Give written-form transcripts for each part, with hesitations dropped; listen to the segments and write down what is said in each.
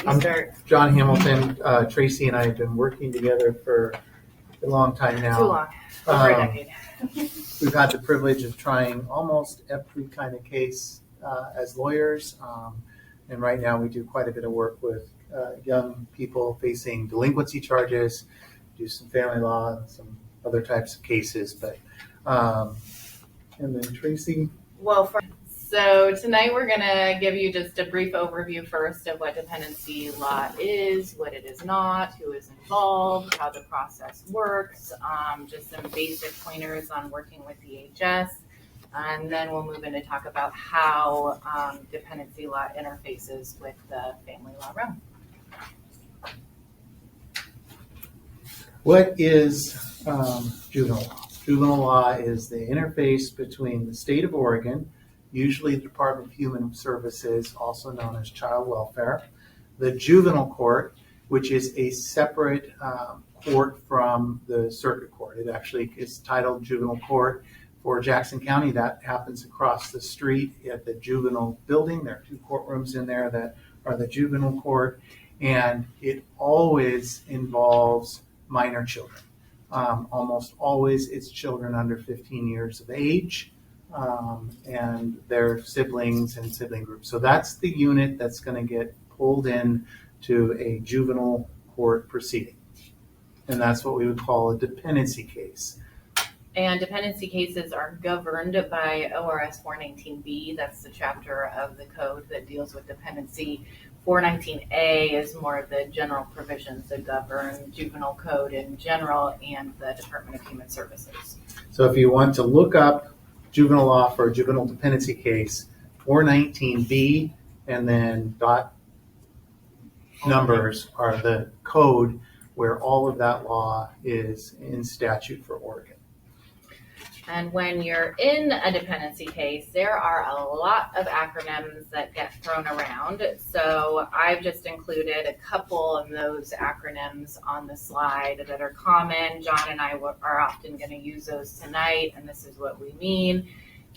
I'm John Hamilton. Tracey and I have been working together for a long time now. Too long. Over a decade. We've had the privilege of trying almost every kind of case as lawyers. And right now we do quite a bit of work with young people facing delinquency charges, do some family law and some other types of cases. But and then Tracey. So tonight we're going to give you just a brief overview first of what dependency law is, what it is not, who is involved, how the process works, just some basic pointers on working with DHS, and then we'll move in to talk about how dependency law interfaces with the family law realm. What is juvenile law? Juvenile law is the interface between the state of Oregon, usually the Department of Human Services, also known as Child Welfare, the juvenile court, which is a separate court from the circuit court. It actually is titled juvenile court for Jackson County. That happens across the street at the juvenile building. There are two courtrooms in there that are the juvenile court, and it always involves minor children. Almost always it's children under 15 years of age. And their siblings and sibling groups. So that's the unit that's going to get pulled in to a juvenile court proceeding. And that's what we would call a dependency case. And dependency cases are governed by ORS 419B. That's the chapter of the code that deals with dependency. 419A is more of the general provisions that govern juvenile code in general and the Department of Human Services. So if you want to look up juvenile law for a juvenile dependency case, 419B, and then dot numbers are the code where all of that law is in statute for Oregon. And when you're in a dependency case, there are a lot of acronyms that get thrown around. So I've just included a couple of those acronyms on the slide that are common. John and I are often going to use those tonight, and this is what we mean.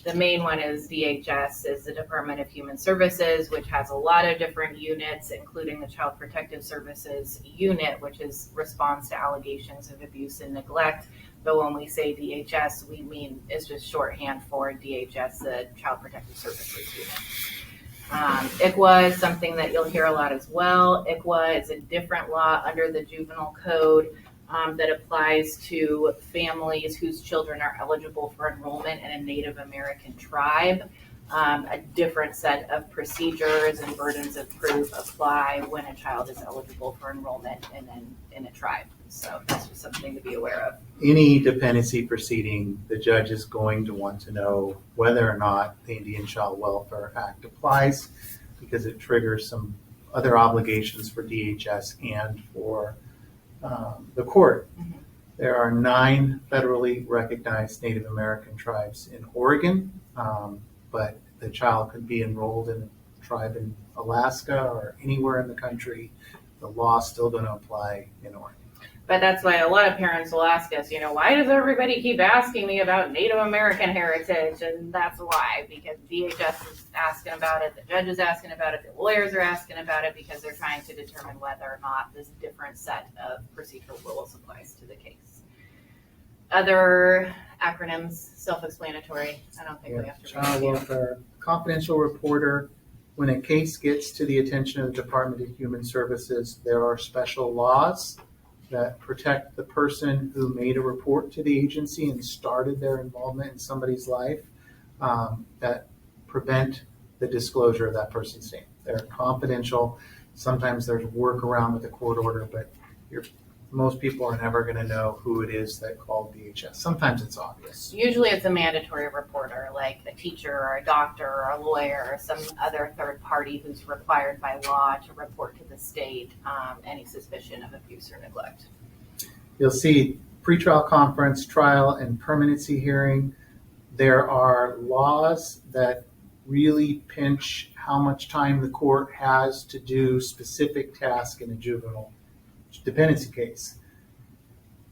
The main one is DHS, is the Department of Human Services, which has a lot of different units, including the Child Protective Services unit, which responds to allegations of abuse and neglect. But when we say DHS, we mean it's just shorthand for DHS, the Child Protective Services unit. ICWA is something that you'll hear a lot as well. ICWA is a different law under the juvenile code that applies to families whose children are eligible for enrollment in a Native American tribe. A different set of procedures and burdens of proof apply when a child is eligible for enrollment in a tribe. So that's just something to be aware of. Any dependency proceeding, the judge is going to want to know whether or not the Indian Child Welfare Act applies, because it triggers some other obligations for DHS and for the court. Mm-hmm. There are 9 federally recognized Native American tribes in Oregon, but the child could be enrolled in a tribe in Alaska or anywhere in the country. The law is still going to apply in Oregon. But that's why a lot of parents will ask us, why does everybody keep asking me about Native American heritage? And that's why, because DHS is asking about it, the judge is asking about it, the lawyers are asking about it, because they're trying to determine whether or not this different set of procedural rules applies to the case. Other acronyms, self-explanatory. I don't think we have to. Child Welfare, confidential reporter. When a case gets to the attention of the Department of Human Services, there are special laws that protect the person who made a report to the agency and started their involvement in somebody's life, that prevent the disclosure of that person's name. They're confidential. Sometimes there's a workaround with the court order, but most people are never going to know who it is that called DHS. Sometimes it's obvious. Usually it's a mandatory reporter, like a teacher or a doctor or a lawyer or some other third party who's required by law to report to the state any suspicion of abuse or neglect. You'll see pretrial conference, trial, and permanency hearing. There are laws that really pinch how much time the court has to do specific tasks in a juvenile dependency case.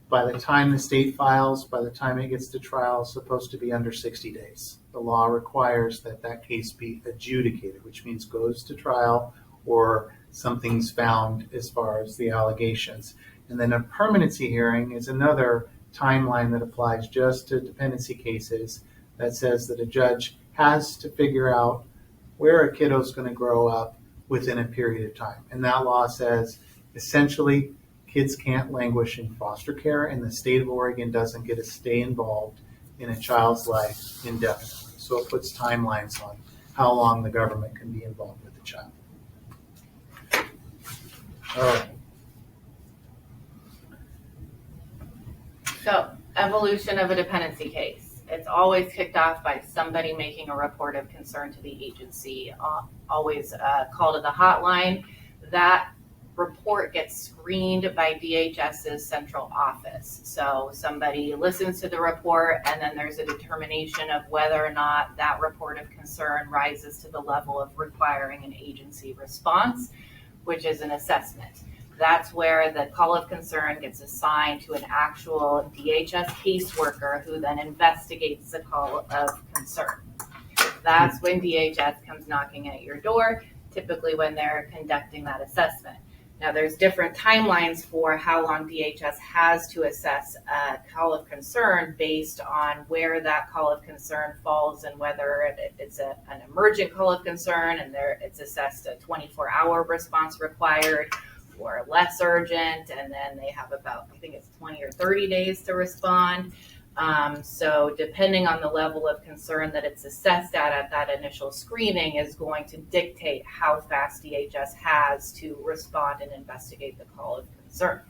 By the time the state files, by the time it gets to trial, it's supposed to be under 60 days. The law requires that case be adjudicated, which means goes to trial or something's found as far as the allegations. And then a permanency hearing is another timeline that applies just to dependency cases that says that a judge has to figure out where a kiddo is going to grow up within a period of time. And that law says essentially kids can't languish in foster care, and the state of Oregon doesn't get to stay involved in a child's life indefinitely. So it puts timelines on how long the government can be involved with the child. All right. So, evolution of a dependency case. It's always kicked off by somebody making a report of concern to the agency, always call to the hotline. That report gets screened by DHS's central office. So somebody listens to the report, and then there's a determination of whether or not that report of concern rises to the level of requiring an agency response, which is an assessment. That's where the call of concern gets assigned to an actual DHS caseworker who then investigates the call of concern. That's when DHS comes knocking at your door, typically when they're conducting that assessment. Now, there's different timelines for how long DHS has to assess a call of concern based on where that call of concern falls and whether it's an emergent call of concern and it's assessed a 24-hour response required, or less urgent, and then they have about, I think it's 20 or 30 days to respond. So depending on the level of concern that it's assessed at that initial screening is going to dictate how fast DHS has to respond and investigate the call of concern.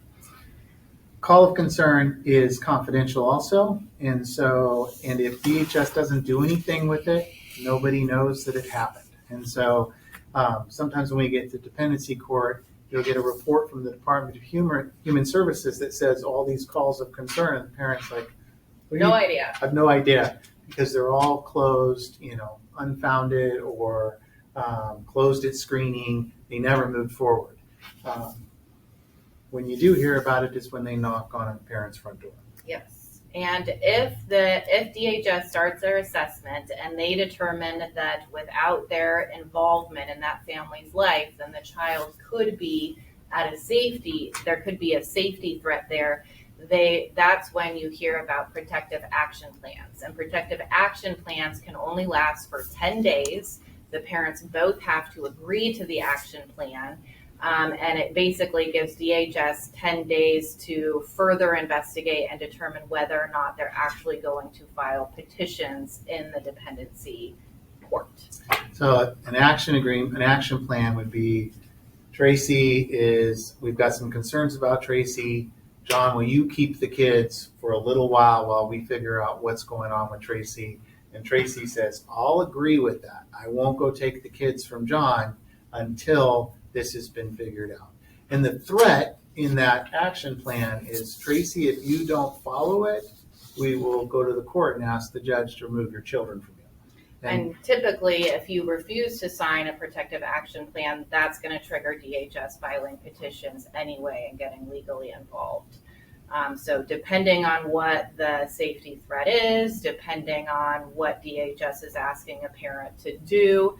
Call of concern is confidential also, and if DHS doesn't do anything with it, nobody knows that it happened. And so sometimes when we get to dependency court, you'll get a report from the Department of Human Services that says all these calls of concern, and the parent's like, no idea. I have no idea, because they're all closed, unfounded, or closed at screening. They never moved forward. When you do hear about it is when they knock on a parent's front door. Yes. And if DHS starts their assessment and they determine that without their involvement in that family's life, then the child could be there could be a safety threat there, that's when you hear about protective action plans. And protective action plans can only last for 10 days. The parents both have to agree to the action plan. And it basically gives DHS 10 days to further investigate and determine whether or not they're actually going to file petitions in the dependency court. So an action plan would be, we've got some concerns about Tracy. John, will you keep the kids for a little while we figure out what's going on with Tracy? And Tracy says, I'll agree with that. I won't go take the kids from John until this has been figured out. And the threat in that action plan is, Tracy, if you don't follow it, we will go to the court and ask the judge to remove your children from you. And typically, if you refuse to sign a protective action plan, that's going to trigger DHS filing petitions anyway and getting legally involved. So depending on what the safety threat is, depending on what DHS is asking a parent to do,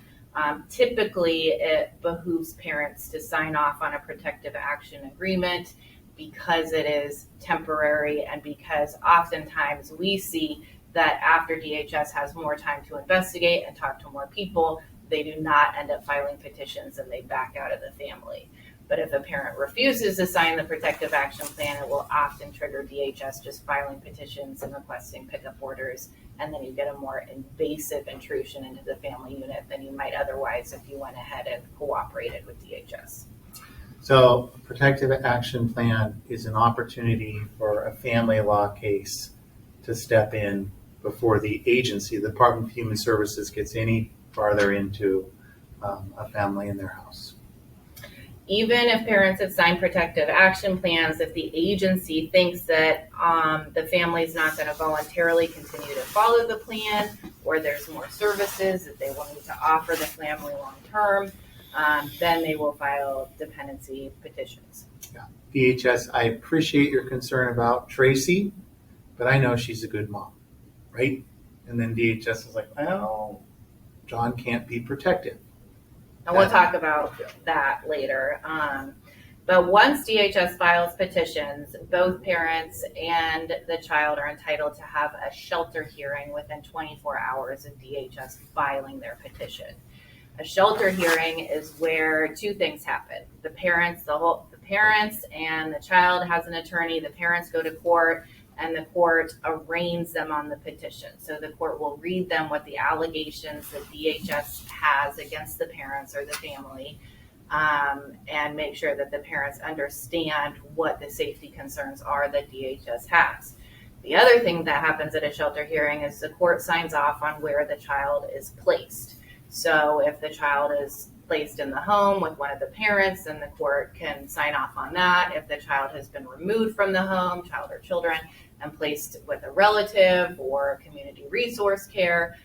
typically it behooves parents to sign off on a protective action agreement because it is temporary, and because oftentimes we see that after DHS has more time to investigate and talk to more people, they do not end up filing petitions and they back out of the family. But if a parent refuses to sign the protective action plan, it will often trigger DHS just filing petitions and requesting pickup orders, and then you get a more invasive intrusion into the family unit than you might otherwise if you went ahead and cooperated with DHS. So a protective action plan is an opportunity for a family law case to step in before the agency, the Department of Human Services, gets any farther into a family in their house. Even if parents have signed protective action plans, if the agency thinks that the family is not going to voluntarily continue to follow the plan, or there's more services that they will need to offer the family long term, then they will file dependency petitions. Yeah. DHS, I appreciate your concern about Tracy, but I know she's a good mom, right? And then DHS is like, well, John can't be protective. And we'll talk about that later. But once DHS files petitions, both parents and the child are entitled to have a shelter hearing within 24 hours of DHS filing their petition. A shelter hearing is where two things happen. The parents and the child has an attorney. The parents go to court, and the court arraigns them on the petition. So the court will read them what the allegations that DHS has against the parents or the family, and make sure that the parents understand what the safety concerns are that DHS has. The other thing that happens at a shelter hearing is the court signs off on where the child is placed. So if the child is placed in the home with one of the parents, then the court can sign off on that. If the child has been removed from the home, child or children, and placed with a relative or community resource care,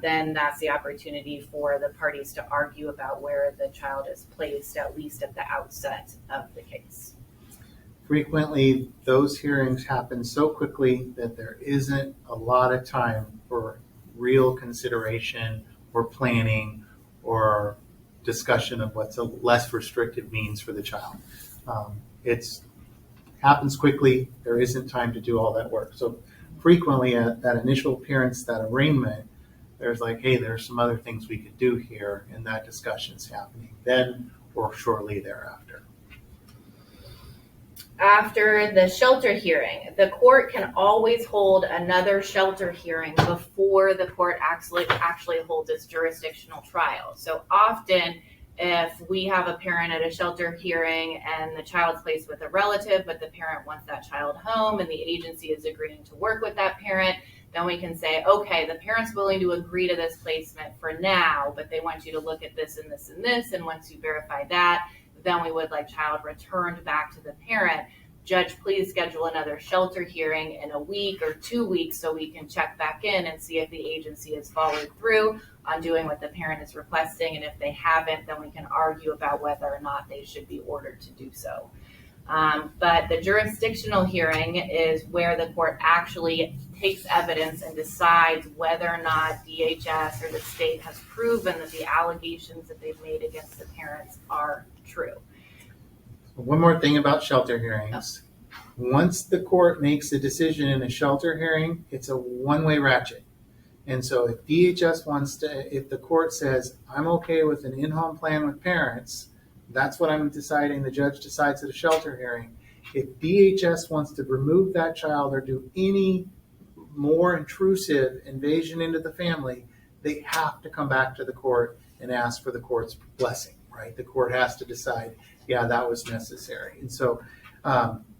then that's the opportunity for the parties to argue about where the child is placed, at least at the outset of the case. Frequently, those hearings happen so quickly that there isn't a lot of time for real consideration or planning or discussion of what's a less restrictive means for the child. It happens quickly. There isn't time to do all that work. So frequently at that initial appearance, that arraignment, there's like, hey, there's some other things we could do here, and that discussion's happening then or shortly thereafter. After the shelter hearing, the court can always hold another shelter hearing before the court actually holds its jurisdictional trial. So often, if we have a parent at a shelter hearing and the child's placed with a relative, but the parent wants that child home and the agency is agreeing to work with that parent, then we can say, okay, the parent's willing to agree to this placement for now, but they want you to look at this and this and this, and once you verify that, then we would like child returned back to the parent. Judge, please schedule another shelter hearing in a week or 2 weeks so we can check back in and see if the agency has followed through on doing what the parent is requesting. And if they haven't, then we can argue about whether or not they should be ordered to do so. But the jurisdictional hearing is where the court actually takes evidence and decides whether or not DHS or the state has proven that the allegations that they've made against the parents are true. One more thing about shelter hearings. Once the court makes a decision in a shelter hearing, it's a one-way ratchet. And so if DHS if the court says, I'm okay with an in-home plan with parents, that's what I'm deciding, the judge decides at a shelter hearing. If DHS wants to remove that child or do any more intrusive invasion into the family, they have to come back to the court and ask for the court's blessing, right? The court has to decide, yeah, that was necessary. And so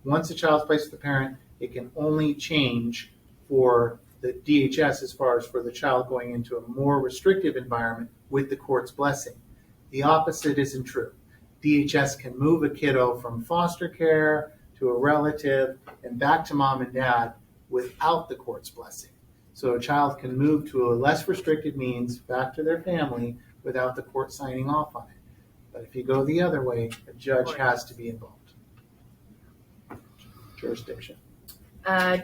once a child's placed with the parent, it can only change for the DHS as far as for the child going into a more restrictive environment with the court's blessing. The opposite isn't true. DHS can move a kiddo from foster care to a relative and back to mom and dad without the court's blessing. So a child can move to a less restricted means back to their family without the court signing off on it. But if you go the other way, a judge has to be involved. Jurisdiction.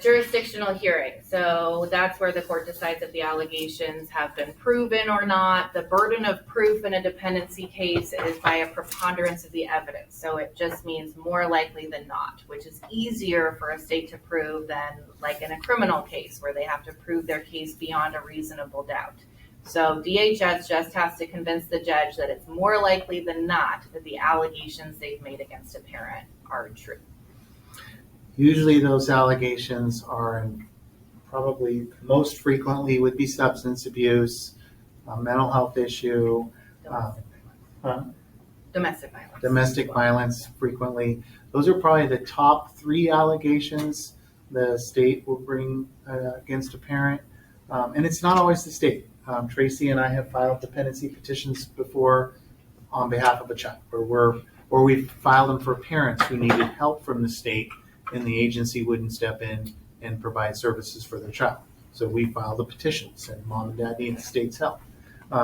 Jurisdictional hearing. So that's where the court decides if the allegations have been proven or not. The burden of proof in a dependency case is by a preponderance of the evidence. So it just means more likely than not, which is easier for a state to prove than like in a criminal case where they have to prove their case beyond a reasonable doubt. So DHS just has to convince the judge that it's more likely than not that the allegations they've made against a parent are true. Usually those allegations are probably most frequently would be substance abuse, mental health issue, domestic violence frequently. Those are probably the top 3 allegations the state will bring against a parent. And it's not always the state. Tracey and I have filed dependency petitions before on behalf of a child, or we've filed them for parents who needed help from the state and the agency wouldn't step in and provide services for their child. So we filed the petitions and mom and dad need the state's help.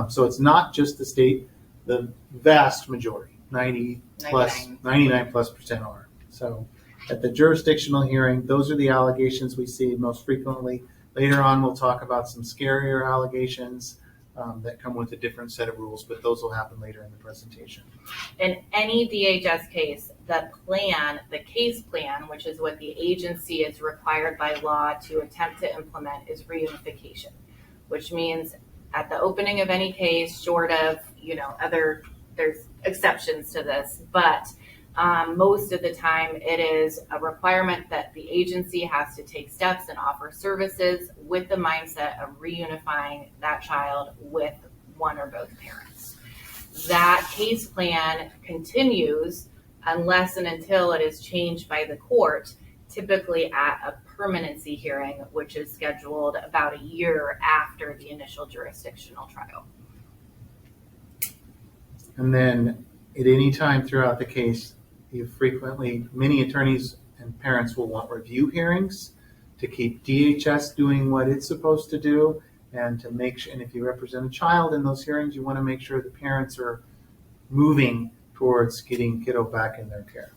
So it's not just the state, the vast majority, 99% are. So at the jurisdictional hearing, those are the allegations we see most frequently. Later on, we'll talk about some scarier allegations that come with a different set of rules, but those will happen later in the presentation. In any DHS case, the case plan, which is what the agency is required by law to attempt to implement, is reunification, which means at the opening of any case, short of, there's exceptions to this, but most of the time it is a requirement that the agency has to take steps and offer services with the mindset of reunifying that child with one or both parents. That case plan continues unless and until it is changed by the court, typically at a permanency hearing, which is scheduled about a year after the initial jurisdictional trial. And then at any time throughout the case, many attorneys and parents will want review hearings to keep DHS doing what it's supposed to do, and to make sure, and if you represent a child in those hearings, you want to make sure the parents are moving towards getting kiddo back in their care.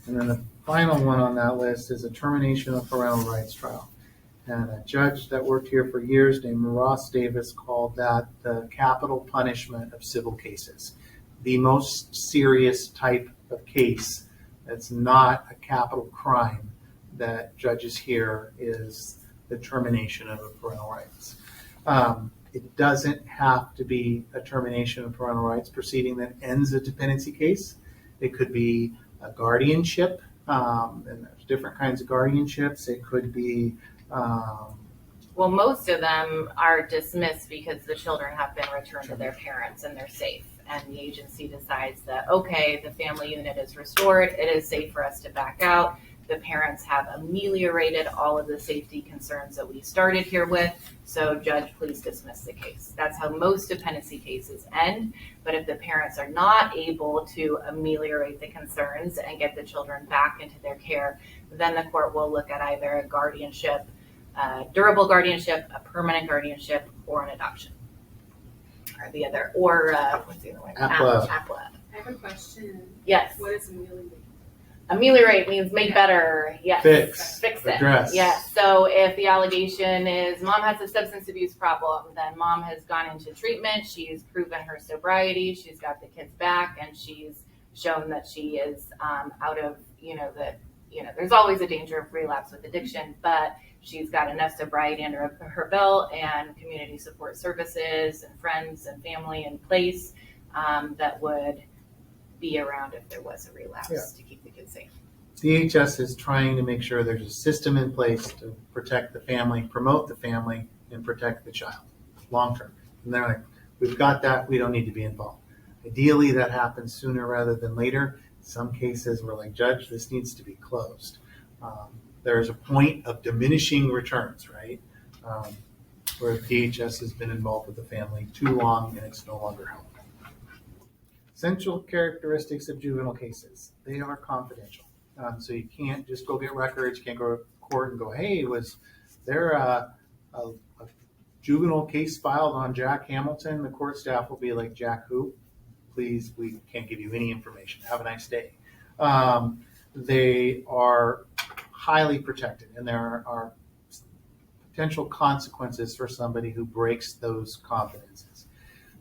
And then the final one on that list is a termination of parental rights trial. And a judge that worked here for years named Ross Davis called that the capital punishment of civil cases. The most serious type of case that's not a capital crime that judges hear is the termination of parental rights. It doesn't have to be a termination of parental rights proceeding that ends a dependency case. It could be a guardianship, and there's different kinds of guardianships. It could be well, most of them are dismissed because the children have been returned to their parents and they're safe. And the agency decides that, okay, the family unit is restored. It is safe for us to back out. The parents have ameliorated all of the safety concerns that we started here with. So judge, please dismiss the case. That's how most dependency cases end. But if the parents are not able to ameliorate the concerns and get the children back into their care, then the court will look at either a guardianship, durable guardianship, a permanent guardianship, or an adoption. Or the other, or what's the other one? APLA. I have a question. Yes. What is ameliorate? Ameliorate means make better. Yes. Fix it. Address. Yes. So if the allegation is mom has a substance abuse problem, then mom has gone into treatment. She's proven her sobriety. She's got the kids back, and she's shown that she is out of, there's always a danger of relapse with addiction, but she's got enough sobriety under her belt and community support services and friends and family in place that would be around if there was a relapse to keep the kids safe. DHS is trying to make sure there's a system in place to protect the family, promote the family, and protect the child long term. And they're like, we've got that, we don't need to be involved. Ideally, that happens sooner rather than later. In some cases, we're like, Judge, this needs to be closed. There's a point of diminishing returns, right? Where DHS has been involved with the family too long and it's no longer helpful. Essential characteristics of juvenile cases. They are confidential. So you can't just go get records, you can't go to court and go, hey, was there a juvenile case filed on Jack Hamilton? The court staff will be like, Jack who? Please, we can't give you any information. Have a nice day. They are highly protected, and there are potential consequences for somebody who breaks those confidences.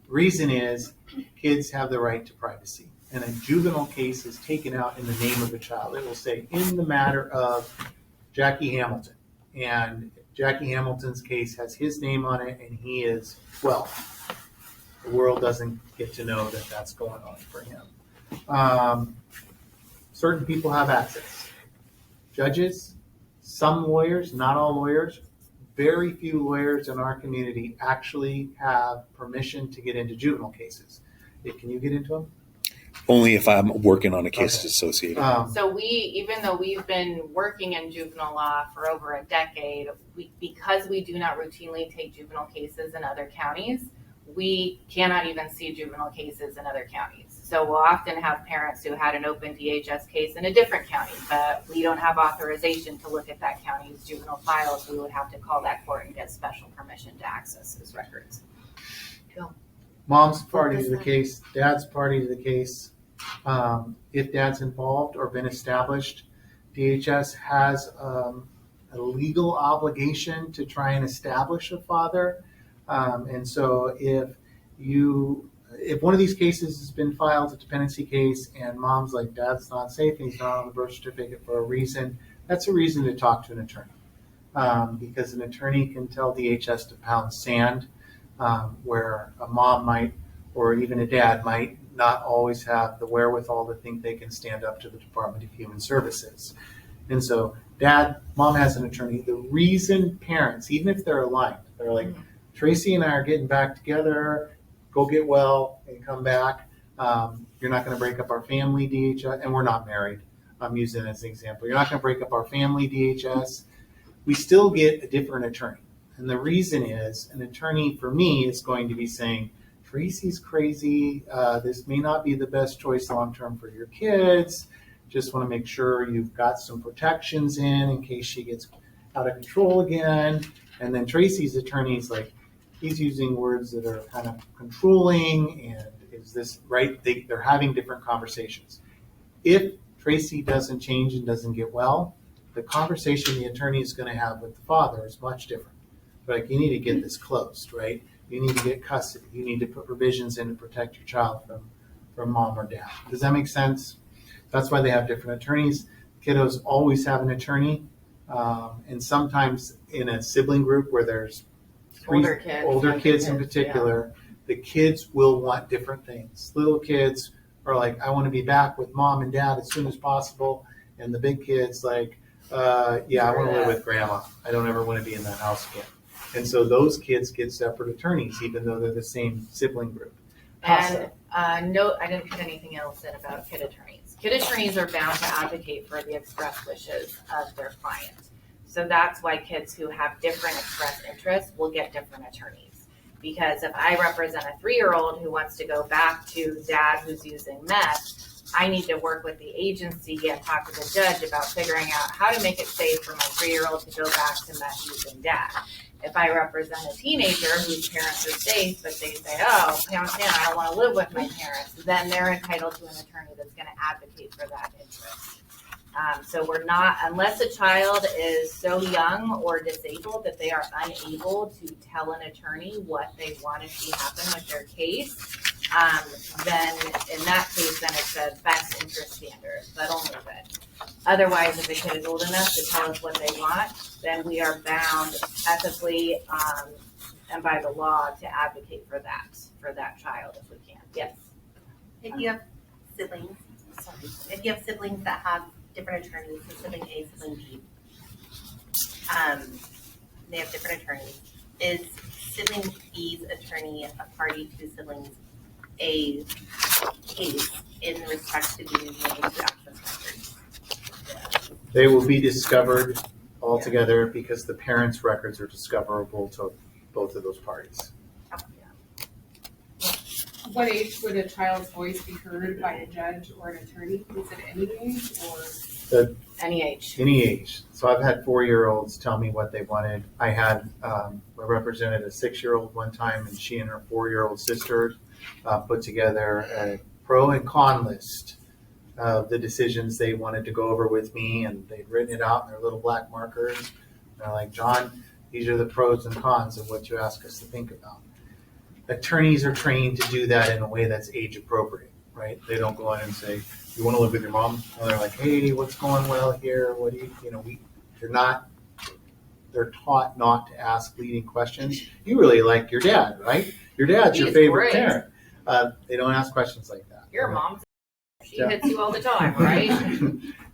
The reason is kids have the right to privacy, and a juvenile case is taken out in the name of a child. It will say, in the matter of Jackie Hamilton, and Jackie Hamilton's case has his name on it, and he is 12. The world doesn't get to know that that's going on for him. Certain people have access. Judges, some lawyers, not all lawyers, very few lawyers in our community actually have permission to get into juvenile cases. Can you get into them? Only if I'm working on a case associated. So even though we've been working in juvenile law for over a decade, because we do not routinely take juvenile cases in other counties, we cannot even see juvenile cases in other counties. So we'll often have parents who had an open DHS case in a different county, but we don't have authorization to look at that county's juvenile files. We would have to call that court and get special permission to access those records. Cool. Mom's party to the case, dad's party to the case. If dad's involved or been established, DHS has a legal obligation to try and establish a father. And so if one of these cases has been filed, a dependency case, and mom's like, dad's not safe and he's not on the birth certificate for a reason, that's a reason to talk to an attorney. Because an attorney can tell DHS to pound sand, where a mom might, or even a dad might not always have the wherewithal to think they can stand up to the Department of Human Services. And so mom has an attorney. The reason parents, even if they're aligned, they're like, Tracey and I are getting back together, go get well and come back. You're not going to break up our family, DHS, and we're not married. I'm using it as an example. You're not going to break up our family, DHS. We still get a different attorney. And the reason is an attorney for me is going to be saying, Tracey's crazy. This may not be the best choice long-term for your kids. Just want to make sure you've got some protections in case she gets out of control again. And then Tracey's attorney's like, he's using words that are kind of controlling, and is this right? They're having different conversations. If Tracey doesn't change and doesn't get well, the conversation the attorney is going to have with the father is much different. Like, you need to get this closed, right? You need to get custody. You need to put provisions in to protect your child from mom or dad. Does that make sense? That's why they have different attorneys. Kiddos always have an attorney. And sometimes in a sibling group where there's older kids in particular, the kids will want different things. Little kids are like, I want to be back with mom and dad as soon as possible. And the big kids like, I want to live with grandma. I don't ever want to be in that house again. And so those kids get separate attorneys, even though they're the same sibling group. And no, I didn't put anything else in about kid attorneys. Kid attorneys are bound to advocate for the express wishes of their client. So that's why kids who have different express interests will get different attorneys. Because if I represent a 3-year-old who wants to go back to dad who's using meth, I need to work with the agency and talk to the judge about figuring out how to make it safe for my 3-year-old to go back to meth using dad. If I represent a teenager whose parents are safe, but they say, oh, I don't want to live with my parents, then they're entitled to an attorney that's going to advocate for that interest. So we're not, unless a child is so young or disabled that they are unable to tell an attorney what they want to see happen with their case, then in that case, then it's a best interest standard, but only then. Otherwise, if a kid is old enough to tell us what they want, then we are bound ethically and by the law to advocate for that child if we can. Yes. If you have siblings that have different attorneys, so sibling A, sibling B, they have different attorneys. Is sibling B's attorney a party to sibling A's case in respect to being able to access records? They will be discovered altogether because the parents' records are discoverable to both of those parties. What age would a child's voice be heard by a judge or an attorney? Is it any age or? Any age. Any age. So I've had 4-year-olds tell me what they wanted. I represented a 6-year-old one time, and she and her 4-year-old sister put together a pro and con list of the decisions they wanted to go over with me, and they'd written it out in their little black markers. And they're like, John, these are the pros and cons of what you ask us to think about. Attorneys are trained to do that in a way that's age appropriate, right? They don't go in and say, you want to live with your mom? And they're like, hey, what's going well here? What do they're taught not to ask leading questions. You really like your dad, right? Your dad's your favorite parent. They don't ask questions like that. Your mom's, she hits you all the time, right?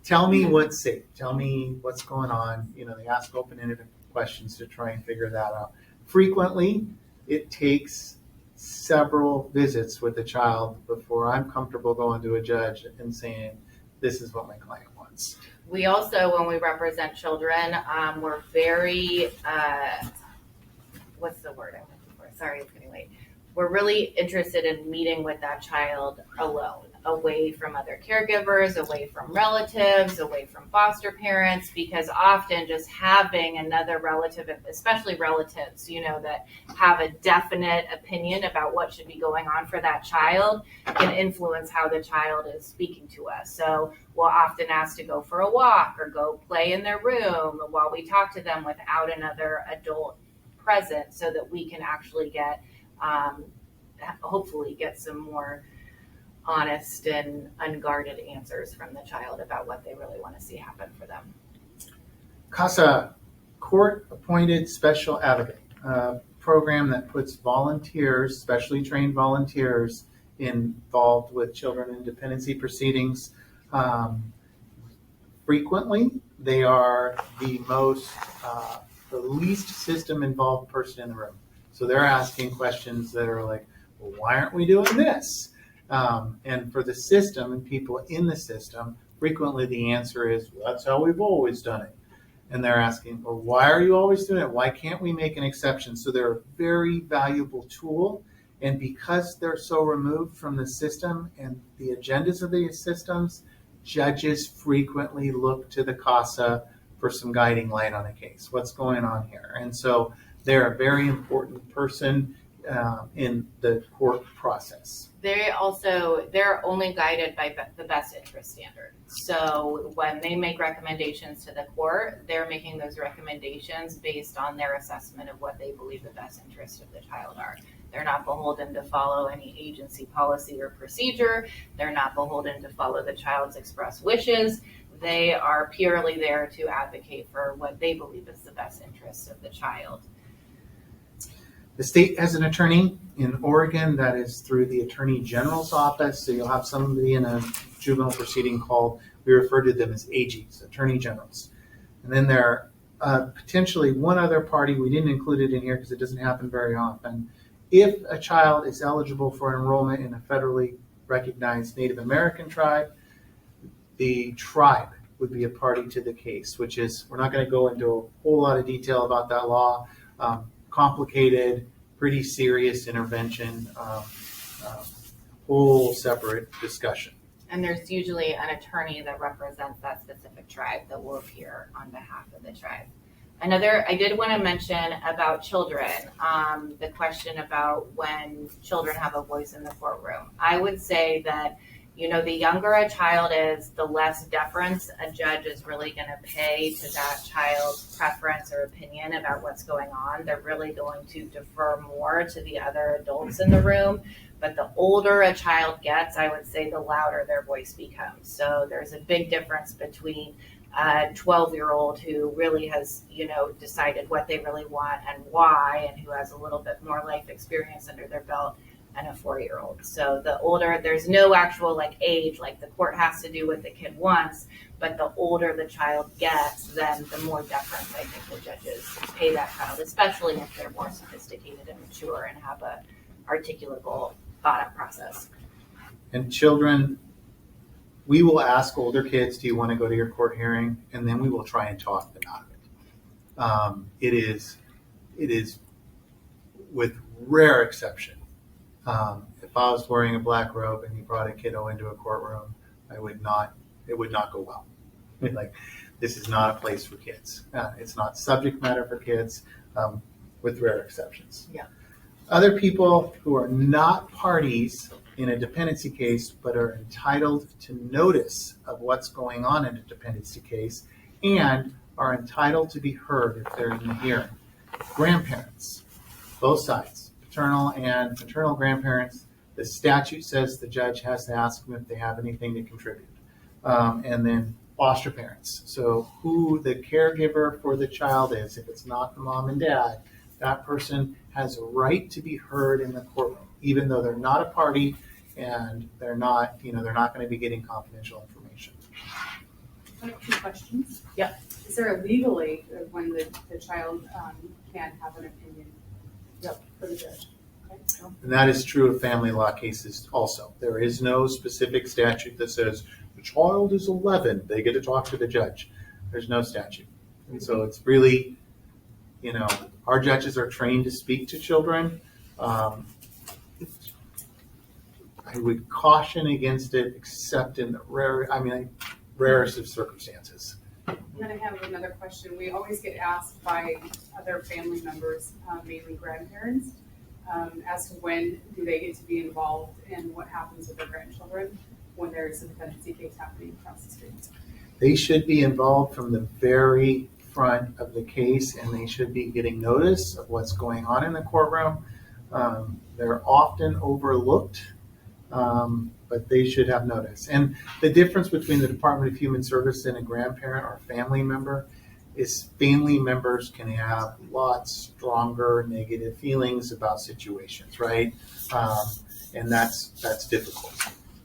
Tell me what's safe. Tell me what's going on. They ask open-ended questions to try and figure that out. Frequently, it takes several visits with the child before I'm comfortable going to a judge and saying, this is what my client wants. We also, when we represent children, we're very, what's the word I'm looking for? Sorry, it's getting late. We're really interested in meeting with that child alone, away from other caregivers, away from relatives, away from foster parents, because often just having another relative, especially relatives, that have a definite opinion about what should be going on for that child can influence how the child is speaking to us. So we'll often ask to go for a walk or go play in their room while we talk to them without another adult present so that we can actually get, hopefully get some more honest and unguarded answers from the child about what they really want to see happen for them. CASA, court-appointed special advocate, a program that puts volunteers, specially trained volunteers, involved with children in dependency proceedings. Frequently, they are the least system-involved person in the room. So they're asking questions that are like, well, why aren't we doing this? And for the system and people in the system, frequently the answer is, well, that's how we've always done it. And they're asking, well, why are you always doing it? Why can't we make an exception? So they're a very valuable tool. And because they're so removed from the system and the agendas of these systems, judges frequently look to the CASA for some guiding light on a case. What's going on here? And so they're a very important person in the court process. They're only guided by the best interest standard. So when they make recommendations to the court, they're making those recommendations based on their assessment of what they believe the best interests of the child are. They're not beholden to follow any agency policy or procedure. They're not beholden to follow the child's express wishes. They are purely there to advocate for what they believe is the best interest of the child. The state has an attorney in Oregon that is through the Attorney General's office. So you'll have somebody in a juvenile proceeding called, we refer to them as AGs, Attorney Generals. And then there are potentially one other party, we didn't include it in here because it doesn't happen very often. If a child is eligible for enrollment in a federally recognized Native American tribe, the tribe would be a party to the case, which is, we're not going to go into a whole lot of detail about that law. Complicated, pretty serious intervention, whole separate discussion. And there's usually an attorney that represents that specific tribe that will appear on behalf of the tribe. I did want to mention about children, the question about when children have a voice in the courtroom. I would say that, the younger a child is, the less deference a judge is really going to pay to that child's preference or opinion about what's going on. They're really going to defer more to the other adults in the room. But the older a child gets, I would say the louder their voice becomes. So there's a big difference between a 12-year-old who really has, decided what they really want and why, and who has a little bit more life experience under their belt, and a 4-year-old. So the older, there's no actual age, the court has to do what the kid wants, but the older the child gets, then the more deference I think the judges pay that child, especially if they're more sophisticated and mature and have a articulable thought process. And children, we will ask older kids, do you want to go to your court hearing? And then we will try and talk them out of it. It is with rare exception. If I was wearing a black robe and you brought a kiddo into a courtroom, it would not go well. This is not a place for kids. It's not subject matter for kids, with rare exceptions. Yeah. Other people who are not parties in a dependency case, but are entitled to notice of what's going on in a dependency case and are entitled to be heard if they're in the hearing. Grandparents, both sides, paternal and maternal grandparents. The statute says the judge has to ask them if they have anything to contribute. And then foster parents. So who the caregiver for the child is, if it's not the mom and dad, that person has a right to be heard in the courtroom, even though they're not a party and they're not going to be getting confidential information. I have 2 questions. Yeah. Is there a legal age of when the child can have an opinion? Yep. For the judge? Okay. And that is true of family law cases also. There is no specific statute that says the child is 11, they get to talk to the judge. There's no statute. And so it's really, our judges are trained to speak to children. I would caution against it, except in the rarest of circumstances. And then I have another question. We always get asked by other family members, mainly grandparents, as to when do they get to be involved and what happens with their grandchildren when there's a dependency case happening across the street. They should be involved from the very front of the case, and they should be getting notice of what's going on in the courtroom. They're often overlooked, but they should have notice. And the difference between the Department of Human Services and a grandparent or family member is family members can have lots stronger negative feelings about situations, right? And that's difficult.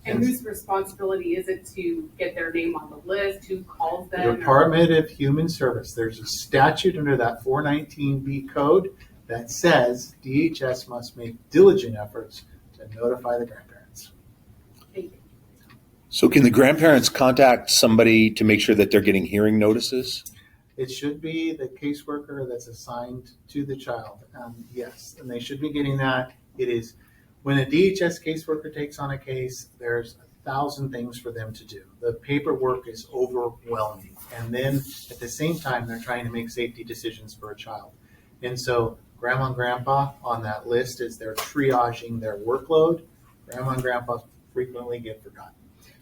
And whose responsibility is it to get their name on the list? Who calls them? The Department of Human Service, there's a statute under that 419B code that says DHS must make diligent efforts to notify the grandparents. So can the grandparents contact somebody to make sure that they're getting hearing notices? It should be the caseworker that's assigned to the child. Yes, and they should be getting that. It is when a DHS caseworker takes on a case, there's 1,000 things for them to do. The paperwork is overwhelming. And then at the same time, they're trying to make safety decisions for a child. And so grandma and grandpa on that list as they're triaging their workload, grandma and grandpa frequently get forgotten.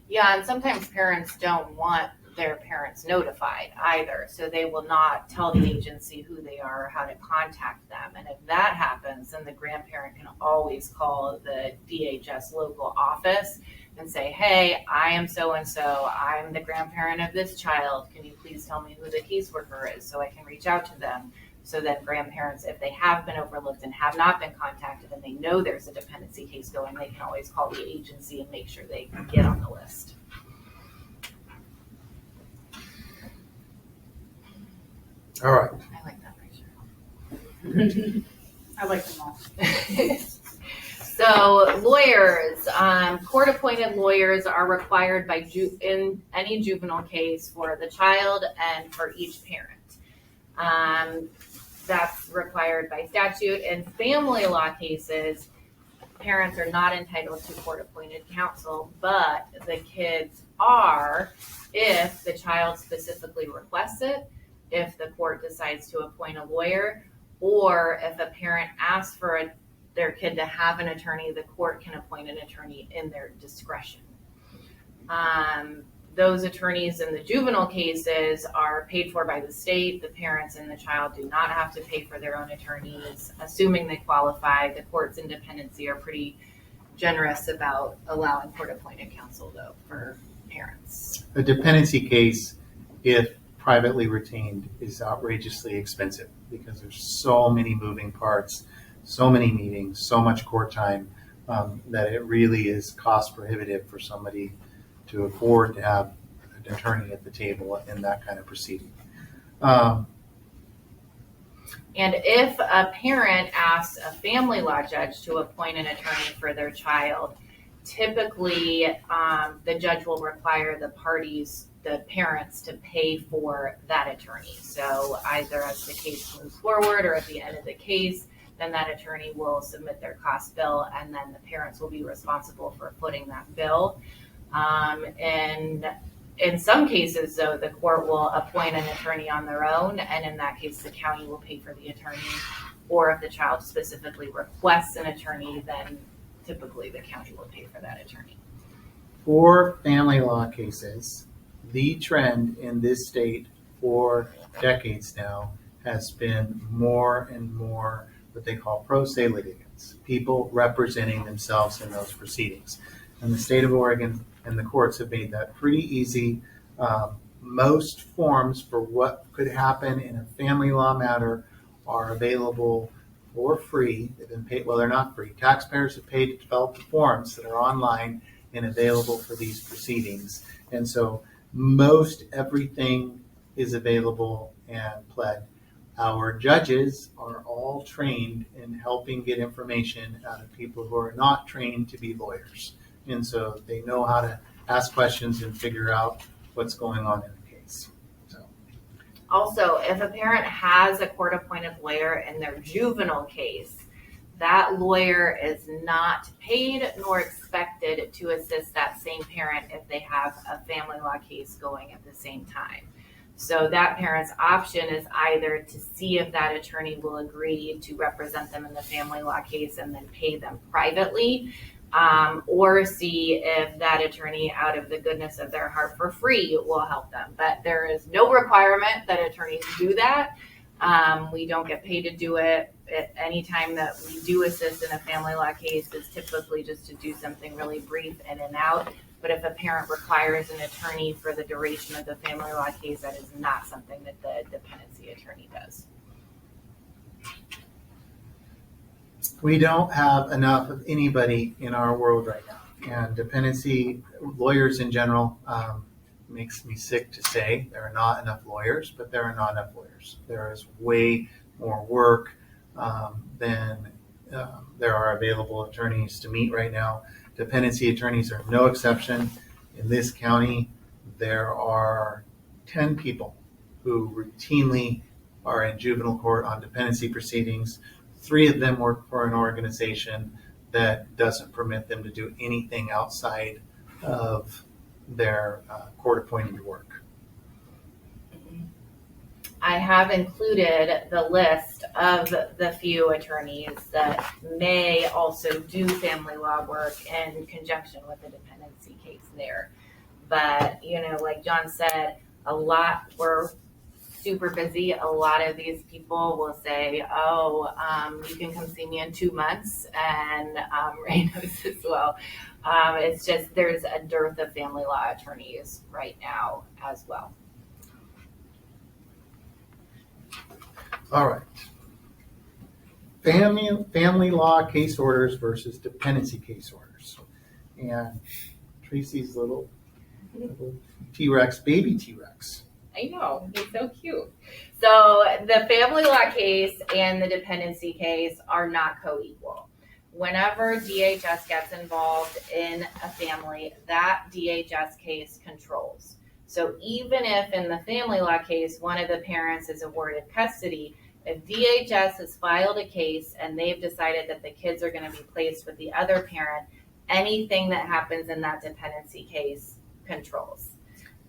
Yeah, and sometimes parents don't want their parents notified either, so they will not tell the agency who they are or how to contact them. And if that happens, then the grandparent can always call the DHS local office and say, hey, I am so-and-so, I'm the grandparent of this child, can you please tell me who the caseworker is so I can reach out to them? So that grandparents, if they have been overlooked and have not been contacted and they know there's a dependency case going, they can always call the agency and make sure they get on the list. All right. I like that picture. I like them all. So lawyers, court-appointed lawyers are required by in any juvenile case for the child and for each parent. That's required by statute. In family law cases, parents are not entitled to court-appointed counsel, but the kids are if the child specifically requests it, if the court decides to appoint a lawyer, or if a parent asks for their kid to have an attorney, the court can appoint an attorney in their discretion. Those attorneys in the juvenile cases are paid for by the state. The parents and the child do not have to pay for their own attorneys, assuming they qualify. The courts in dependency are pretty generous about allowing court-appointed counsel, though, for parents. A dependency case, if privately retained, is outrageously expensive because there's so many moving parts, so many meetings, so much court time, that it really is cost prohibitive for somebody to afford to have an attorney at the table in that kind of proceeding. And if a parent asks a family law judge to appoint an attorney for their child, typically the judge will require the parents to pay for that attorney. So either as the case moves forward or at the end of the case, then that attorney will submit their cost bill, and then the parents will be responsible for footing that bill. And in some cases, though, the court will appoint an attorney on their own, and in that case, the county will pay for the attorney. Or if the child specifically requests an attorney, then typically the county will pay for that attorney. For family law cases, the trend in this state for decades now has been more and more what they call pro se litigants, people representing themselves in those proceedings. And the state of Oregon and the courts have made that pretty easy. Most forms for what could happen in a family law matter are available for free. They've been paid, well, they're not free. Taxpayers have paid to develop the forms that are online and available for these proceedings. And so most everything is available and pled. Our judges are all trained in helping get information out of people who are not trained to be lawyers. And so they know how to ask questions and figure out what's going on in the case. So. Also, if a parent has a court-appointed lawyer in their juvenile case, that lawyer is not paid nor expected to assist that same parent if they have a family law case going at the same time. So that parent's option is either to see if that attorney will agree to represent them in the family law case and then pay them privately, or see if that attorney, out of the goodness of their heart for free, will help them. But there is no requirement that attorneys do that. We don't get paid to do it. At any time that we do assist in a family law case, it's typically just to do something really brief in and out. But if a parent requires an attorney for the duration of the family law case, that is not something that the dependency attorney does. We don't have enough of anybody in our world right now. And dependency lawyers in general, makes me sick to say there are not enough lawyers, but there are not enough lawyers. There is way more work than there are available attorneys to meet right now. Dependency attorneys are no exception. In this county, there are 10 people who routinely are in juvenile court on dependency proceedings. 3 of them work for an organization that doesn't permit them to do anything outside of their court-appointed work. I have included the list of the few attorneys that may also do family law work in conjunction with the dependency case there. But, like John said, we're super busy. A lot of these people will say, you can come see me in 2 months, and Ray knows as well. It's just there's a dearth of family law attorneys right now as well. All right. Family law case orders versus dependency case orders. And Tracy's little T-Rex, baby T-Rex. I know, he's so cute. So the family law case and the dependency case are not co-equal. Whenever DHS gets involved in a family, that DHS case controls. So even if in the family law case, one of the parents is awarded custody, if DHS has filed a case and they've decided that the kids are going to be placed with the other parent, anything that happens in that dependency case controls.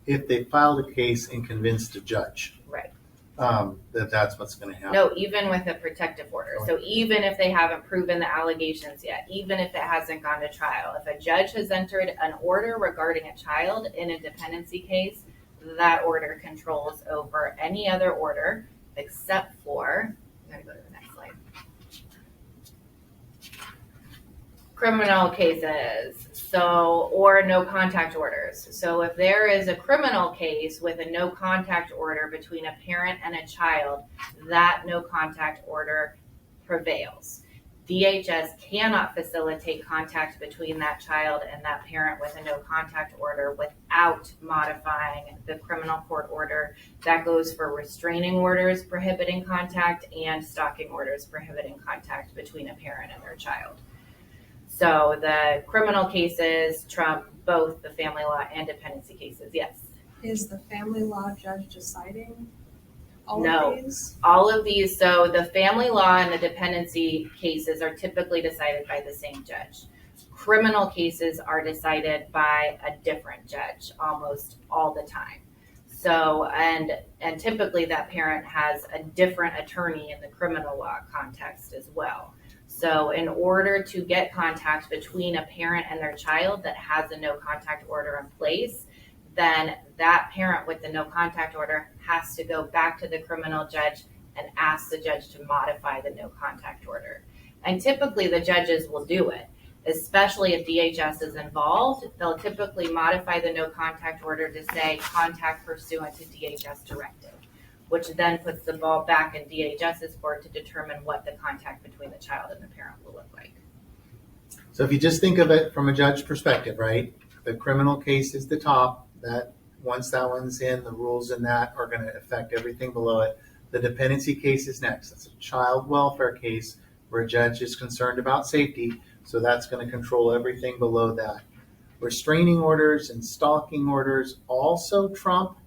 If they filed a case and convinced a judge. Right. That's what's going to happen. No, even with a protective order. So even if they haven't proven the allegations yet, even if it hasn't gone to trial, if a judge has entered an order regarding a child in a dependency case, that order controls over any other order except for, I'm going to go to the next slide. Criminal cases, or no contact orders. So if there is a criminal case with a no contact order between a parent and a child, that no contact order prevails. DHS cannot facilitate contact between that child and that parent with a no contact order without modifying the criminal court order. That goes for restraining orders prohibiting contact and stalking orders prohibiting contact between a parent and their child. So the criminal cases trump both the family law and dependency cases, yes. Is the family law judge deciding all No. of these? All of these, so the family law and the dependency cases are typically decided by the same judge. Criminal cases are decided by a different judge almost all the time. So, and typically that parent has a different attorney in the criminal law context as well. So in order to get contact between a parent and their child that has a no contact order in place, then that parent with the no contact order has to go back to the criminal judge and ask the judge to modify the no contact order. And typically the judges will do it, especially if DHS is involved. They'll typically modify the no contact order to say contact pursuant to DHS directive, which then puts the ball back in DHS's court to determine what the contact between the child and the parent will look like. So if you just think of it from a judge perspective, right? The criminal case is the top. That once that one's in, the rules in that are going to affect everything below it. The dependency case is next. That's a child welfare case where a judge is concerned about safety. So that's going to control everything below that. Restraining orders and stalking orders also trump,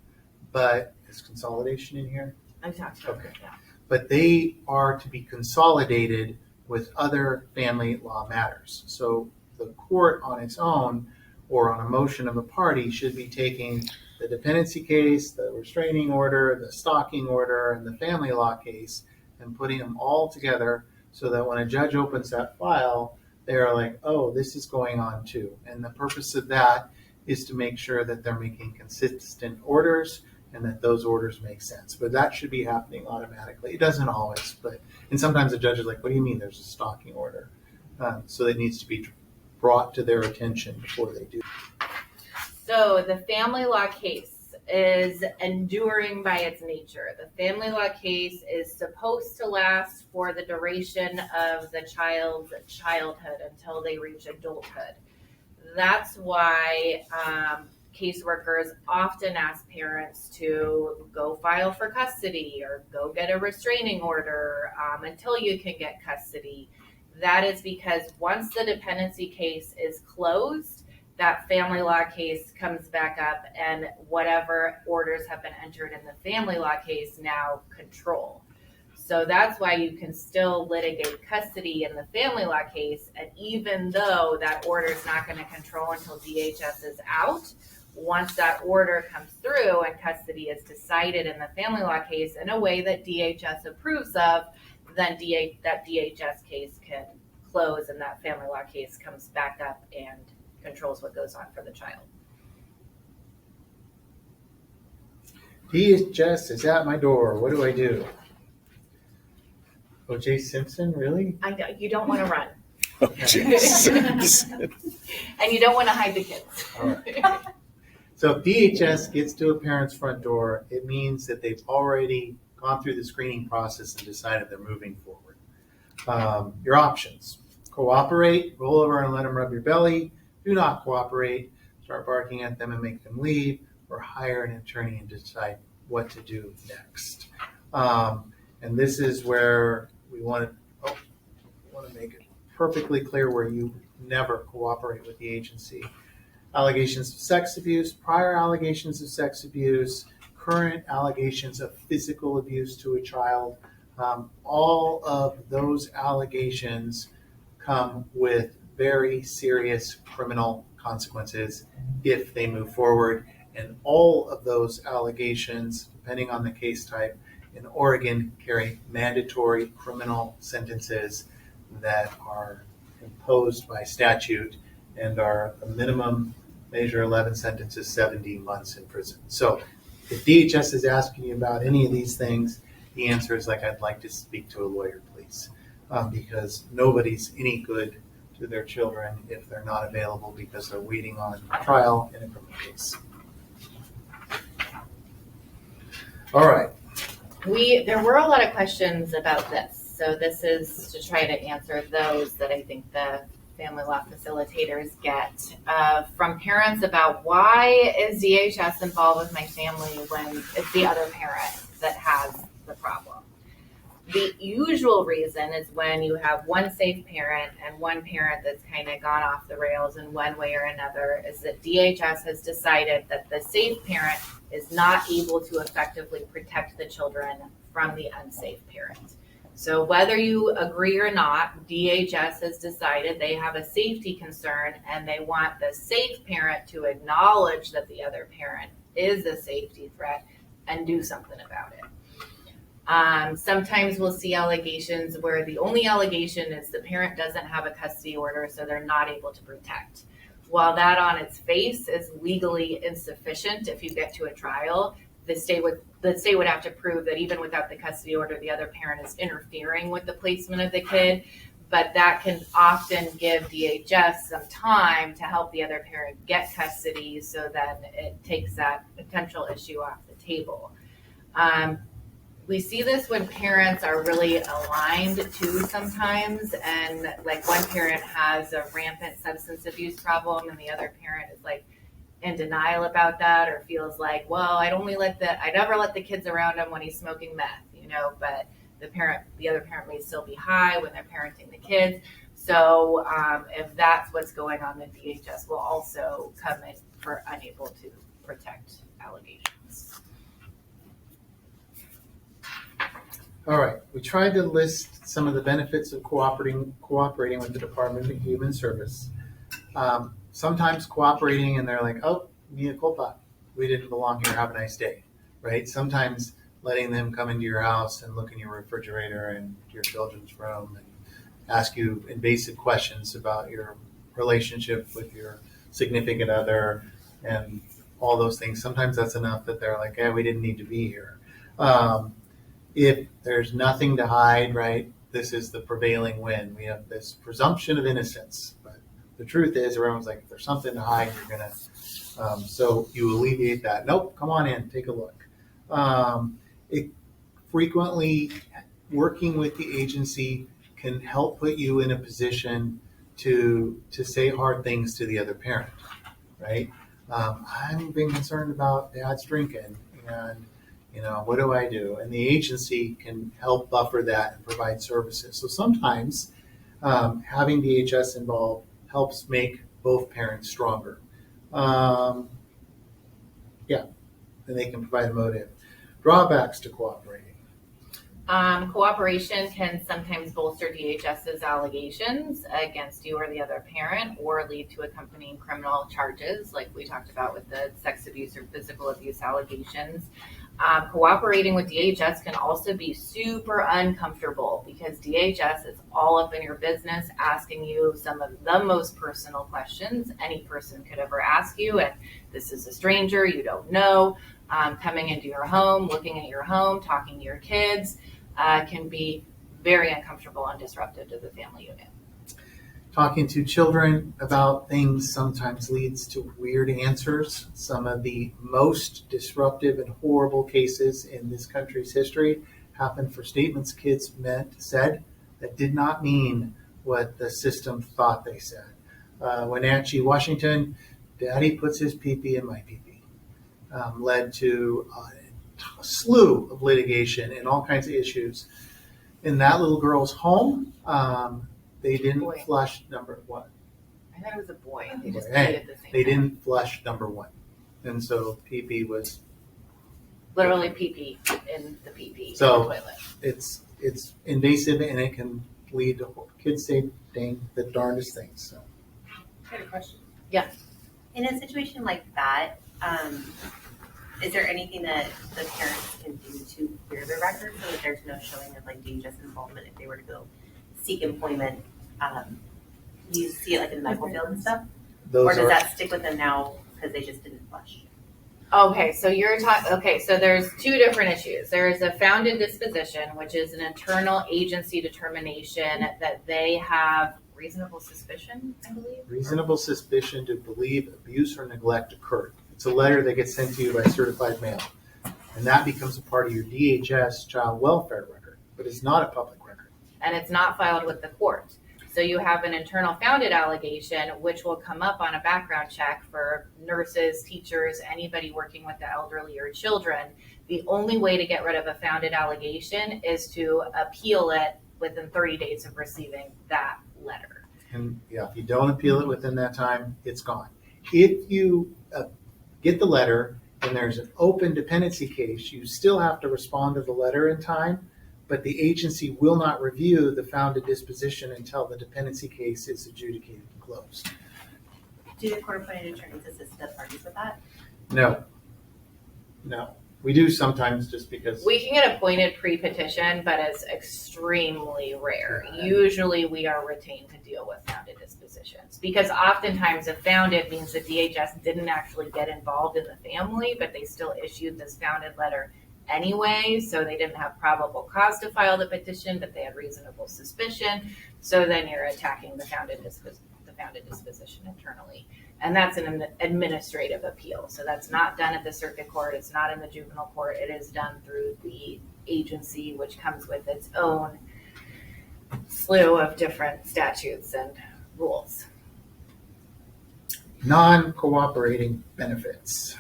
but is consolidation in here? I'm talking about Okay. yeah. But they are to be consolidated with other family law matters. So the court on its own or on a motion of a party should be taking the dependency case, the restraining order, the stalking order, and the family law case and putting them all together so that when a judge opens that file, they're like, oh, this is going on too. And the purpose of that is to make sure that they're making consistent orders and that those orders make sense. But that should be happening automatically. It doesn't always, and sometimes the judge is like, what do you mean there's a stalking order? So it needs to be brought to their attention before they do. So the family law case is enduring by its nature. The family law case is supposed to last for the duration of the child's childhood until they reach adulthood. That's why caseworkers often ask parents to go file for custody or go get a restraining order until you can get custody. That is because once the dependency case is closed, that family law case comes back up and whatever orders have been entered in the family law case now control. So that's why you can still litigate custody in the family law case, and even though that order is not going to control until DHS is out, once that order comes through and custody is decided in the family law case in a way that DHS approves of, then that DHS case can close and that family law case comes back up and controls what goes on for the child. DHS is at my door. What do I do? O.J. Simpson, really? You don't want to run. Oh, jeez. And you don't want to hide the kids. All right. So if DHS gets to a parent's front door, it means that they've already gone through the screening process and decided they're moving forward. Your options: cooperate, roll over and let them rub your belly; do not cooperate, start barking at them and make them leave; or hire an attorney and decide what to do next. And this is where we want to make it perfectly clear where you never cooperate with the agency. Allegations of sex abuse, prior allegations of sex abuse, current allegations of physical abuse to a child, all of those allegations come with very serious criminal consequences if they move forward. And all of those allegations, depending on the case type, in Oregon carry mandatory criminal sentences that are imposed by statute and are the minimum Measure 11 sentence is 70 months in prison. So if DHS is asking you about any of these things, the answer is I'd like to speak to a lawyer, please, because nobody's any good to their children if they're not available because they're waiting on trial in a criminal case. All right. There were a lot of questions about this, so this is to try to answer those that I think the family law facilitators get from parents about why is DHS involved with my family when it's the other parent that has the problem. The usual reason is when you have one safe parent and one parent that's kind of gone off the rails in one way or another, is that DHS has decided that the safe parent is not able to effectively protect the children from the unsafe parent. So whether you agree or not, DHS has decided they have a safety concern and they want the safe parent to acknowledge that the other parent is a safety threat and do something about it. Sometimes we'll see allegations where the only allegation is the parent doesn't have a custody order, so they're not able to protect. While that on its face is legally insufficient, if you get to a trial, the state would have to prove that even without the custody order, the other parent is interfering with the placement of the kid. But that can often give DHS some time to help the other parent get custody, so then it takes that potential issue off the table. We see this when parents are really aligned too sometimes, and one parent has a rampant substance abuse problem and the other parent is in denial about that, or feels well, I'd never let the kids around him when he's smoking meth, but the other parent may still be high when they're parenting the kids. So if that's what's going on, then DHS will also come in for unable to protect allegations. All right, we tried to list some of the benefits of cooperating with the Department of Human Service. Sometimes cooperating and they're oh, mea culpa, we didn't belong here, have a nice day, right? Sometimes letting them come into your house and look in your refrigerator and your children's room ask you invasive questions about your relationship with your significant other and all those things. Sometimes that's enough that they're like, we didn't need to be here. If there's nothing to hide, right, this is the prevailing wind. We have this presumption of innocence, but the truth is everyone's like, if there's something to hide, you're going to, so you alleviate that. Nope, come on in, take a look. It frequently, working with the agency can help put you in a position to say hard things to the other parent, right? I'm being concerned about dad's drinking, and what do I do? And the agency can help buffer that and provide services. So sometimes having DHS involved helps make both parents stronger. And they can provide a motive. Drawbacks to cooperating. Cooperation can sometimes bolster DHS's allegations against you or the other parent, or lead to accompanying criminal charges, like we talked about with the sex abuse or physical abuse allegations. Cooperating with DHS can also be super uncomfortable because DHS is all up in your business, asking you some of the most personal questions any person could ever ask you. And this is a stranger you don't know, coming into your home, looking at your home, talking to your kids, can be very uncomfortable and disruptive to the family unit. Talking to children about things sometimes leads to weird answers. Some of the most disruptive and horrible cases in this country's history happened for statements kids said that did not mean what the system thought they said. Wenatchee, Washington, Daddy puts his pee-pee in my pee-pee, led to a slew of litigation and all kinds of issues. In that little girl's home, they didn't flush number one. I thought it was a boy. They just Hey, peed at the same They time. didn't flush number one. And so pee-pee was, Literally pee-pee in the pee-pee So- in the toilet. it's invasive and it can lead to kids say the darndest things. So I had a question. In a situation like that, is there anything that the parents can do to clear their record so that there's no showing of like DHS involvement if they were to go seek employment? You see it like in the medical field and stuff? Or those does are, that stick with them now because they just didn't flush? Okay, so you're talking. Okay, so there's two different issues. There is a founded disposition, which is an internal agency determination that they have reasonable suspicion, I believe. reasonable suspicion to believe abuse or neglect occurred. It's a letter that gets sent to you by certified mail. And that becomes a part of your DHS child welfare record, but it's not a public record. And it's not filed with the court. So you have an internal founded allegation, which will come up on a background check for nurses, teachers, anybody working with the elderly or children. The only way to get rid of a founded allegation is to appeal it within 30 days of receiving that letter. And if you don't appeal it within that time, it's gone. If you get the letter and there's an open dependency case, you still have to respond to the letter in time, but the agency will not review the founded disposition until the dependency case is adjudicated and closed. Do the court-appointed attorneys assist the parties with that? No. We do sometimes just because. We can get appointed pre-petition, but it's extremely rare. Usually we are retained to deal with founded dispositions because oftentimes a founded means the DHS didn't actually get involved in the family, but they still issued this founded letter anyway. So they didn't have probable cause to file the petition, but they had reasonable suspicion. So then you're attacking the founded disposition internally. And that's an administrative appeal. So that's not done at the circuit court. It's not in the juvenile court. It is done through the agency, which comes with its own slew of different statutes and rules. Non-cooperating benefits.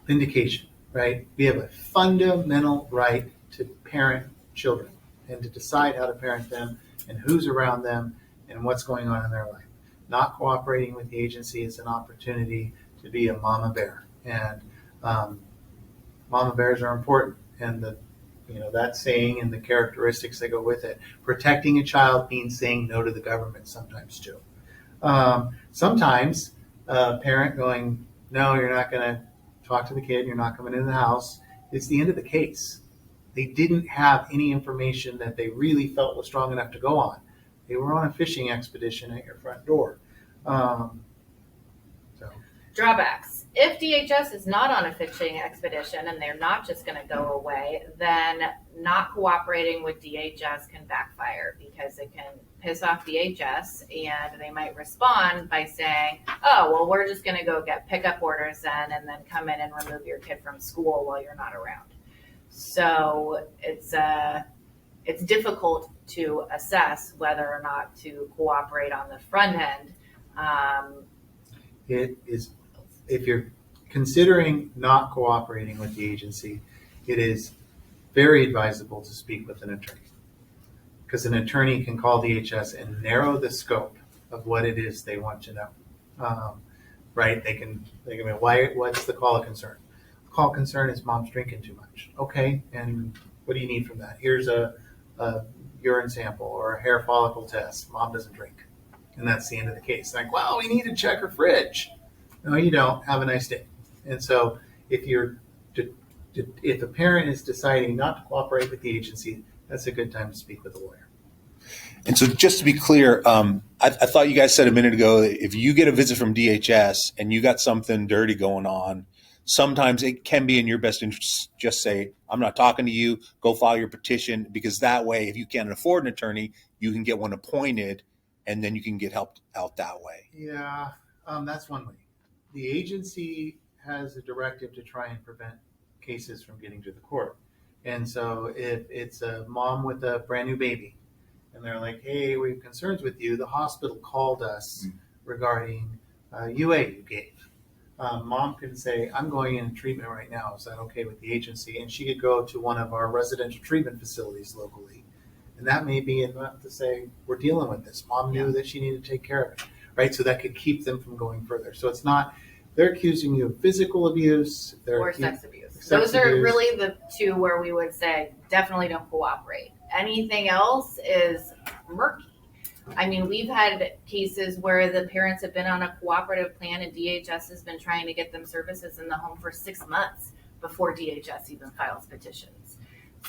Vindication, right? We have a fundamental right to parent children and to decide how to parent them and who's around them and what's going on in their life. Not cooperating with the agency is an opportunity to be a mama bear. And mama bears are important. And that saying and the characteristics that go with it. Protecting a child means saying no to the government sometimes too. Sometimes a parent going, no, you're not going to talk to the kid, you're not coming into the house. It's the end of the case. They didn't have any information that they really felt was strong enough to go on. They were on a fishing expedition at your front door. So Drawbacks. If DHS is not on a fishing expedition and they're not just going to go away, then not cooperating with DHS can backfire because it can piss off DHS and they might respond by saying, oh, well, we're just going to go get pickup orders then and then come in and remove your kid from school while you're not around. So it's difficult to assess whether or not to cooperate on the front end. it is, if you're considering not cooperating with the agency, it is very advisable to speak with an attorney. Because an attorney can call DHS and narrow the scope of what it is they want to know. Right? They can be, what's the call of concern? The call of concern is mom's drinking too much. Okay, and what do you need from that? Here's a urine sample or a hair follicle test. Mom doesn't drink. And that's the end of the case. Like, well, we need to check her fridge. No, you don't. Have a nice day. And so if a parent is deciding not to cooperate with the agency, that's a good time to speak with a lawyer. And so just to be clear, I thought you guys said a minute ago, if you get a visit from DHS and you got something dirty going on, sometimes it can be in your best interest to just say, I'm not talking to you, go file your petition, because that way, if you can't afford an attorney, you can get one appointed and then you can get helped out that way. Yeah, that's one way. The agency has a directive to try and prevent cases from getting to the court. And so if it's a mom with a brand new baby and they're like, hey, we have concerns with you, the hospital called us regarding UA you gave. Mom can say, I'm going in treatment right now. Is that okay with the agency? And she could go to one of our residential treatment facilities locally. And that may be enough to say, we're dealing with this. Mom knew that she needed to take care of it, right? So that could keep them from going further. So it's not, they're accusing you of physical abuse. Or sex abuse. Those are really the two where we would say, definitely don't cooperate. Anything else is murky. I mean, we've had cases where the parents have been on a cooperative plan and DHS has been trying to get them services in the home for 6 months before DHS even files petitions.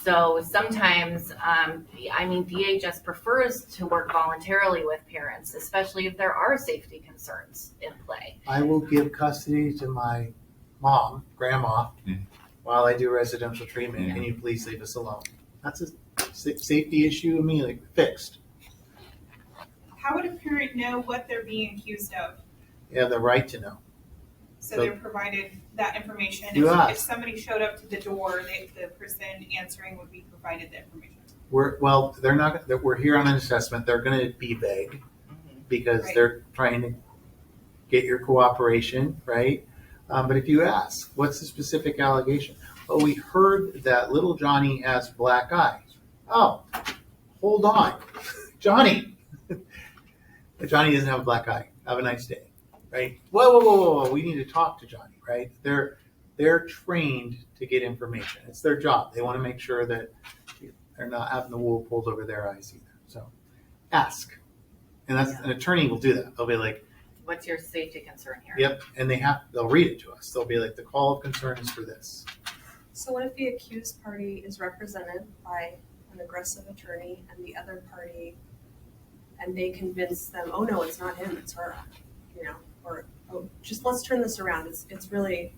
So sometimes, DHS prefers to work voluntarily with parents, especially if there are safety concerns in play. I will give custody to my mom, grandma, while I do residential treatment. Yeah. Can you please leave us alone? That's a safety issue immediately fixed. How would a parent know what they're being accused of? You have the right to know. So So- they're provided that information. You If ask. somebody showed up to the door, the person answering would be provided the information. They're not. We're here on an assessment. They're going to be vague because Right. they're trying to get your cooperation, right? But if you ask, what's the specific allegation? Oh, we heard that little Johnny has black eye. Oh, hold on, Johnny. Johnny doesn't have a black eye. Have a nice day, right? Whoa. We need to talk to Johnny, right? They're trained to get information. It's their job. They want to make sure that they're not having the wool pulled over their eyes either. So ask. And that's an attorney will do that. They'll be like, What's your safety concern here? yep. And they'll read it to us. They'll be like, the call of concern is for this. So what if the accused party is represented by an aggressive attorney and the other party, and they convince them, oh no, it's not him, it's her, or oh, just let's turn this around. It's really,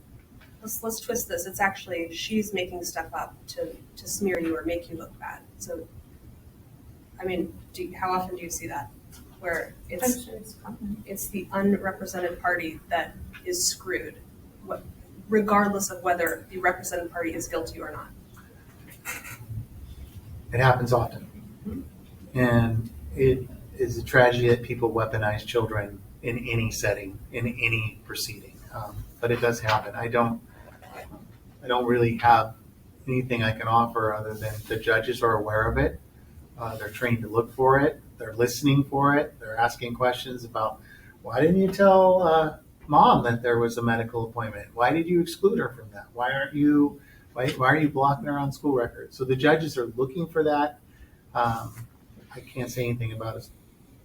let's twist this. It's actually she's making stuff up to smear you or make you look bad. So, I mean, how often do you see that? Where it's the unrepresented party that is screwed, regardless of whether the represented party is guilty or not. It happens often. And it is a tragedy that people weaponize children in any setting, in any proceeding. But it does happen. I don't really have anything I can offer other than the judges are aware of it. They're trained to look for it. They're listening for it. They're asking questions about, why didn't you tell mom that there was a medical appointment? Why did you exclude her from that? Why are you blocking her on school records? So the judges are looking for that. I can't say anything about it,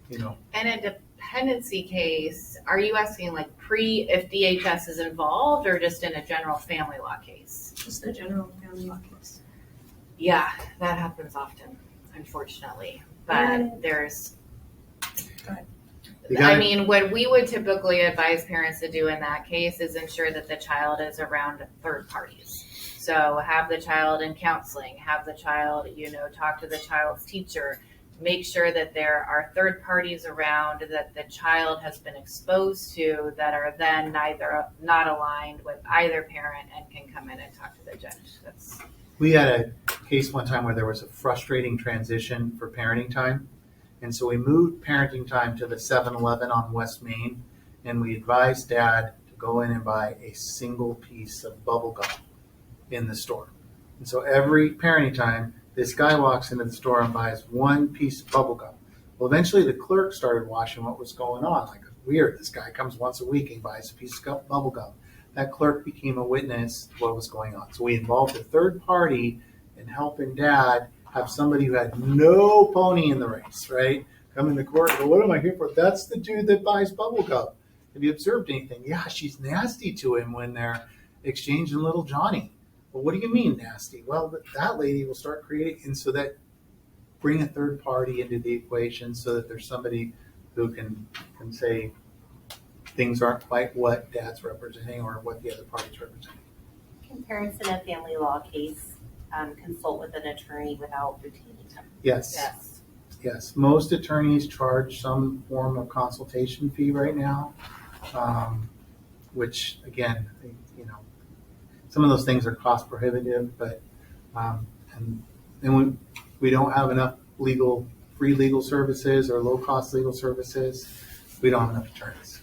In a dependency case, are you asking like if DHS is involved or just in a general family law case? Just a general family law case. Yeah, that happens often, unfortunately. But And- there's You gotta- I mean, what we would typically advise parents to do in that case is ensure that the child is around third parties. So have the child in counseling, have the child, talk to the child's teacher, make sure that there are third parties around that the child has been exposed to that are then not aligned with either parent and can come in and talk to the judge. We had a case one time where there was a frustrating transition for parenting time. And so we moved parenting time to the 7-Eleven on West Main, and we advised dad to go in and buy a single piece of bubble gum in the store. And so every parenting time, this guy walks into the store and buys one piece of bubble gum. Well, eventually the clerk started watching what was going on. Like, weird, this guy comes once a week and buys a piece of bubble gum. That clerk became a witness to what was going on. So we involved a third party in helping dad have somebody who had no pony in the race, right? Come into court and go, what am I here for? That's the dude that buys bubble gum. Have you observed anything? Yeah, she's nasty to him when they're exchanging little Johnny. Well, what do you mean nasty? Well, that lady will start creating, and so that bring a third party into the equation so that there's somebody who can say things aren't quite what dad's representing or what the other party's representing. Can parents in a family law case consult with an attorney without retaining them? Yes. Yes. Most attorneys charge some form of consultation fee right now, which again, some of those things are cost prohibitive, but and when we don't have enough free legal services or low cost legal services, we don't have enough attorneys.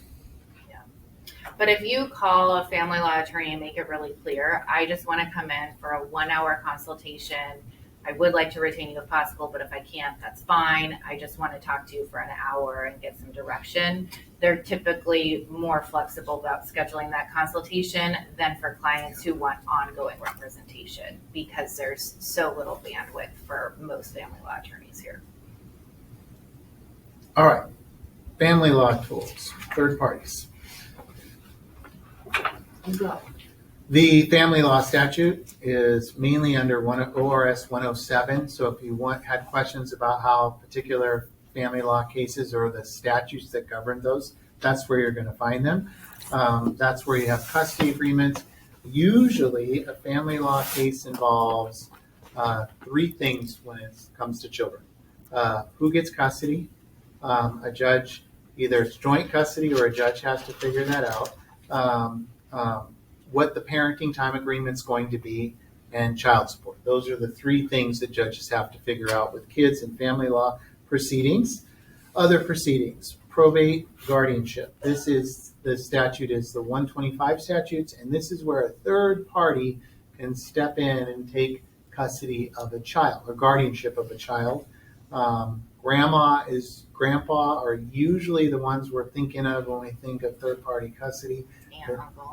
But if you call a family law attorney and make it really clear, I just want to come in for a 1-hour consultation. I would like to retain you if possible, but if I can't, that's fine. I just want to talk to you for an hour and get some direction. They're typically more flexible about scheduling that consultation than for clients who want ongoing representation because there's so little bandwidth for most family law attorneys here. All right. Family law tools, third parties. The family law statute is mainly under ORS 107. So if you had questions about how particular family law cases or the statutes that govern those, that's where you're going to find them. That's where you have custody agreements. Usually a family law case involves three things when it comes to children. Who gets custody? A judge, either it's joint custody or a judge has to figure that out. What the parenting time agreement's going to be, and child support. Those are the three things that judges have to figure out with kids and family law proceedings. Other proceedings, probate, guardianship. The statute is the 125 statutes, and this is where a third party can step in and take custody of a child or guardianship of a child. Grandma grandpa are usually the ones we're thinking of when we think of third party custody.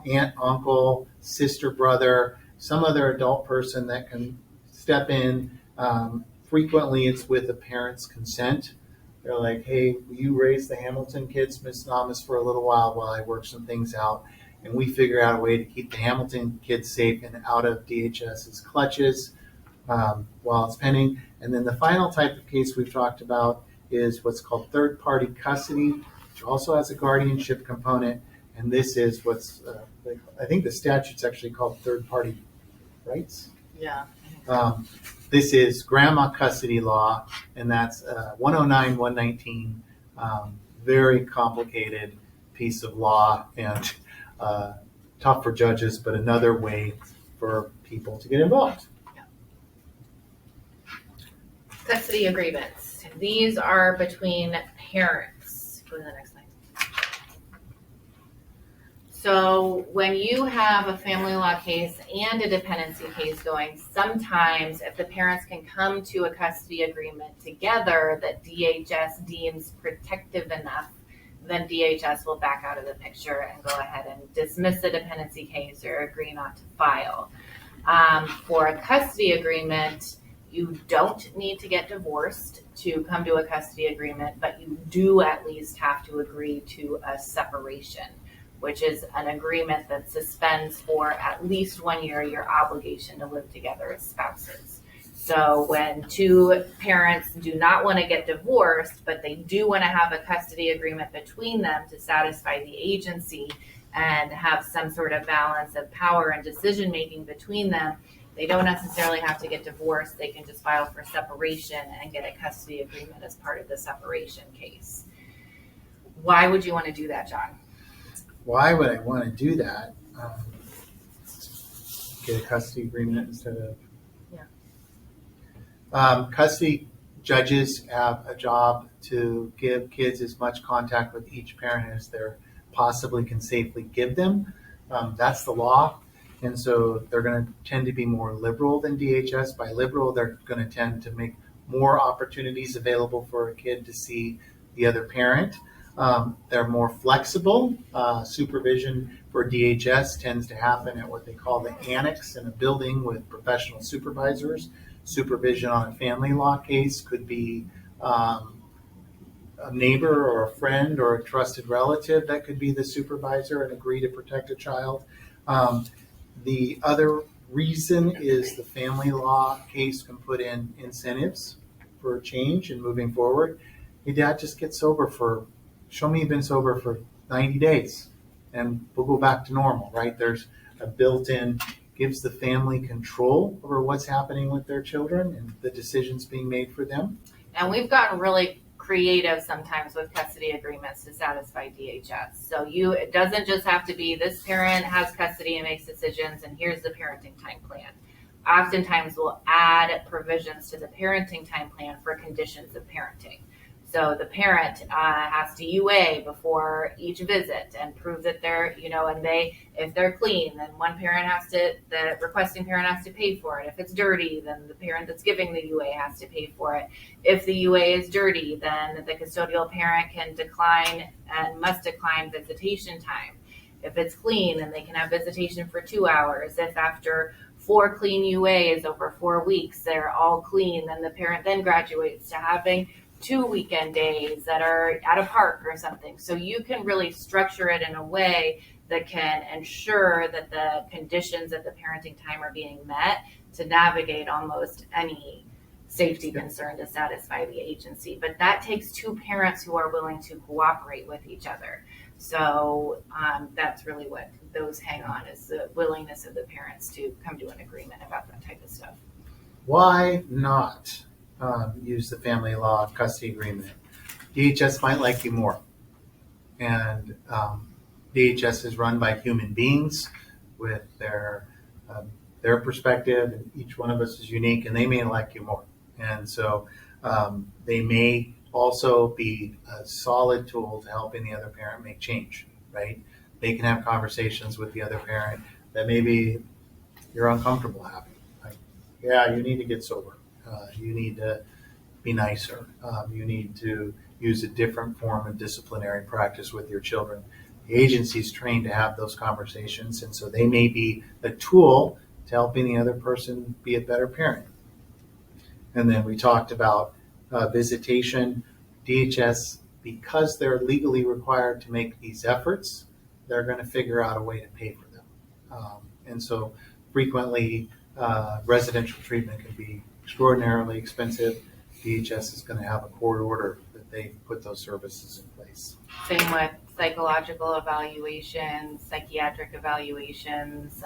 Aunt, uncle, sister, brother, some other adult person that can step in. Frequently it's with a parent's consent. They're like, hey, will you raise the Hamilton kids, Miss Naumes, for a little while I work some things out? And we figure out a way to keep the Hamilton kids safe and out of DHS's clutches while it's pending. And then the final type of case we've talked about is what's called third party custody, which also has a guardianship component. And this is what's, I think the statute's actually called third party rights. Yeah. This is grandma custody law, and that's 109, 119, very complicated piece of law and tough for judges, but another way for people to get involved. Custody agreements. These are between parents. Go to the next slide. So when you have a family law case and a dependency case going, sometimes if the parents can come to a custody agreement together that DHS deems protective enough, then DHS will back out of the picture and go ahead and dismiss the dependency case or agree not to file. For a custody agreement, you don't need to get divorced to come to a custody agreement, but you do at least have to agree to a separation, which is an agreement that suspends for at least 1 year your obligation to live together as spouses. So when two parents do not want to get divorced, but they do want to have a custody agreement between them to satisfy the agency and have some sort of balance of power and decision making between them, they don't necessarily have to get divorced. They can just file for separation and get a custody agreement as part of the separation case. Why would you want to do that, John? Why would I want to do that? Get a custody agreement instead of. Custody judges have a job to give kids as much contact with each parent as they possibly can safely give them. That's the law. And so they're going to tend to be more liberal than DHS. By liberal, they're going to tend to make more opportunities available for a kid to see the other parent. They're more flexible. Supervision for DHS tends to happen at what they call the annex in a building with professional supervisors. Supervision on a family law case could be a neighbor or a friend or a trusted relative that could be the supervisor and agree to protect a child. The other reason is the family law case can put in incentives for change and moving forward. Hey, Dad, just get sober show me you've been sober for 90 days and we'll go back to normal, right? There's a built-in, gives the family control over what's happening with their children and the decisions being made for them. And we've gotten really creative sometimes with custody agreements to satisfy DHS. So it doesn't just have to be this parent has custody and makes decisions and here's the parenting time plan. Oftentimes we'll add provisions to the parenting time plan for conditions of parenting. So the parent has to UA before each visit and prove that they're, and if they're clean, then the requesting parent has to pay for it. If it's dirty, then the parent that's giving the UA has to pay for it. If the UA is dirty, then the custodial parent can decline and must decline visitation time. If it's clean, then they can have visitation for 2 hours. If after 4 clean UAs over 4 weeks, they're all clean, then the parent then graduates to having 2 weekend days that are at a park or something. So you can really structure it in a way that can ensure that the conditions of the parenting time are being met to navigate almost any safety concern to satisfy the agency. But that takes two parents who are willing to cooperate with each other. So that's really what those hang on, is the willingness of the parents to come to an agreement about that type of stuff. Why not use the family law custody agreement? DHS might like you more. And DHS is run by human beings with their perspective, and each one of us is unique, and they may like you more. And so they may also be a solid tool to helping the other parent make change, right? They can have conversations with the other parent that maybe you're uncomfortable having. Like, yeah, you need to get sober. You need to be nicer. You need to use a different form of disciplinary practice with your children. The agency is trained to have those conversations, and so they may be a tool to helping the other person be a better parent. And then we talked about visitation. DHS, because they're legally required to make these efforts, they're going to figure out a way to pay for them. And so frequently residential treatment can be extraordinarily expensive. DHS is going to have a court order that they put those services in place. Same with psychological evaluations, psychiatric evaluations,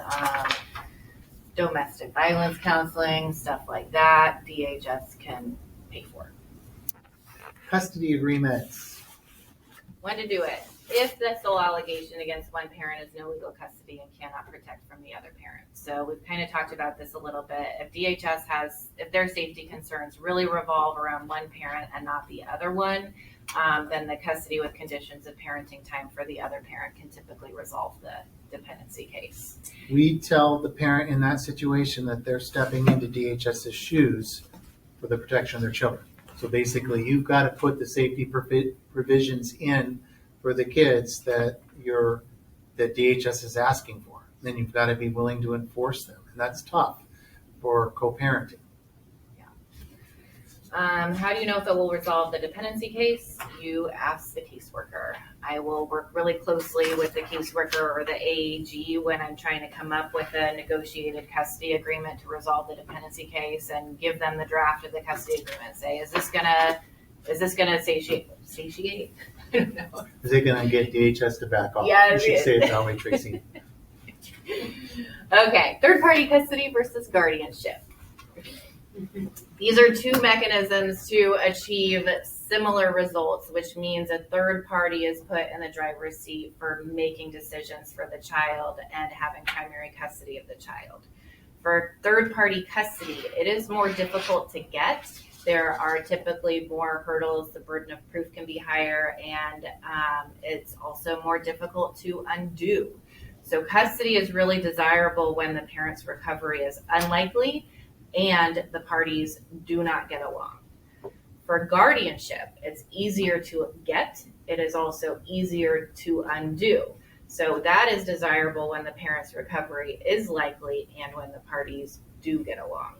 domestic violence counseling, stuff like that. DHS can pay for. Custody agreements. When to do it. If the sole allegation against one parent is no legal custody and cannot protect from the other parent. So we've kind of talked about this a little bit. If DHS if their safety concerns really revolve around one parent and not the other one, then the custody with conditions of parenting time for the other parent can typically resolve the dependency case. We tell the parent in that situation that they're stepping into DHS's shoes for the protection of their children. So basically, you've got to put the safety provisions in for the kids that DHS is asking for. Then you've got to be willing to enforce them, and that's tough for co-parenting. How do you know if it will resolve the dependency case? You ask the caseworker. I will work really closely with the caseworker or the AAG when I'm trying to come up with a negotiated custody agreement to resolve the dependency case, and give them the draft of the custody agreement. Say, is this gonna satiate? I don't know. Is it gonna get DHS to back off? Yeah, You should say it that way, Tracy. Okay, third party custody versus guardianship. These are two mechanisms to achieve similar results, which means a third party is put in the driver's seat for making decisions for the child and having primary custody of the child. For third party custody, it is more difficult to get. There are typically more hurdles, the burden of proof can be higher, and it's also more difficult to undo. So custody is really desirable when the parent's recovery is unlikely and the parties do not get along. For guardianship, it's easier to get. It is also easier to undo. So that is desirable when the parent's recovery is likely and when the parties do get along.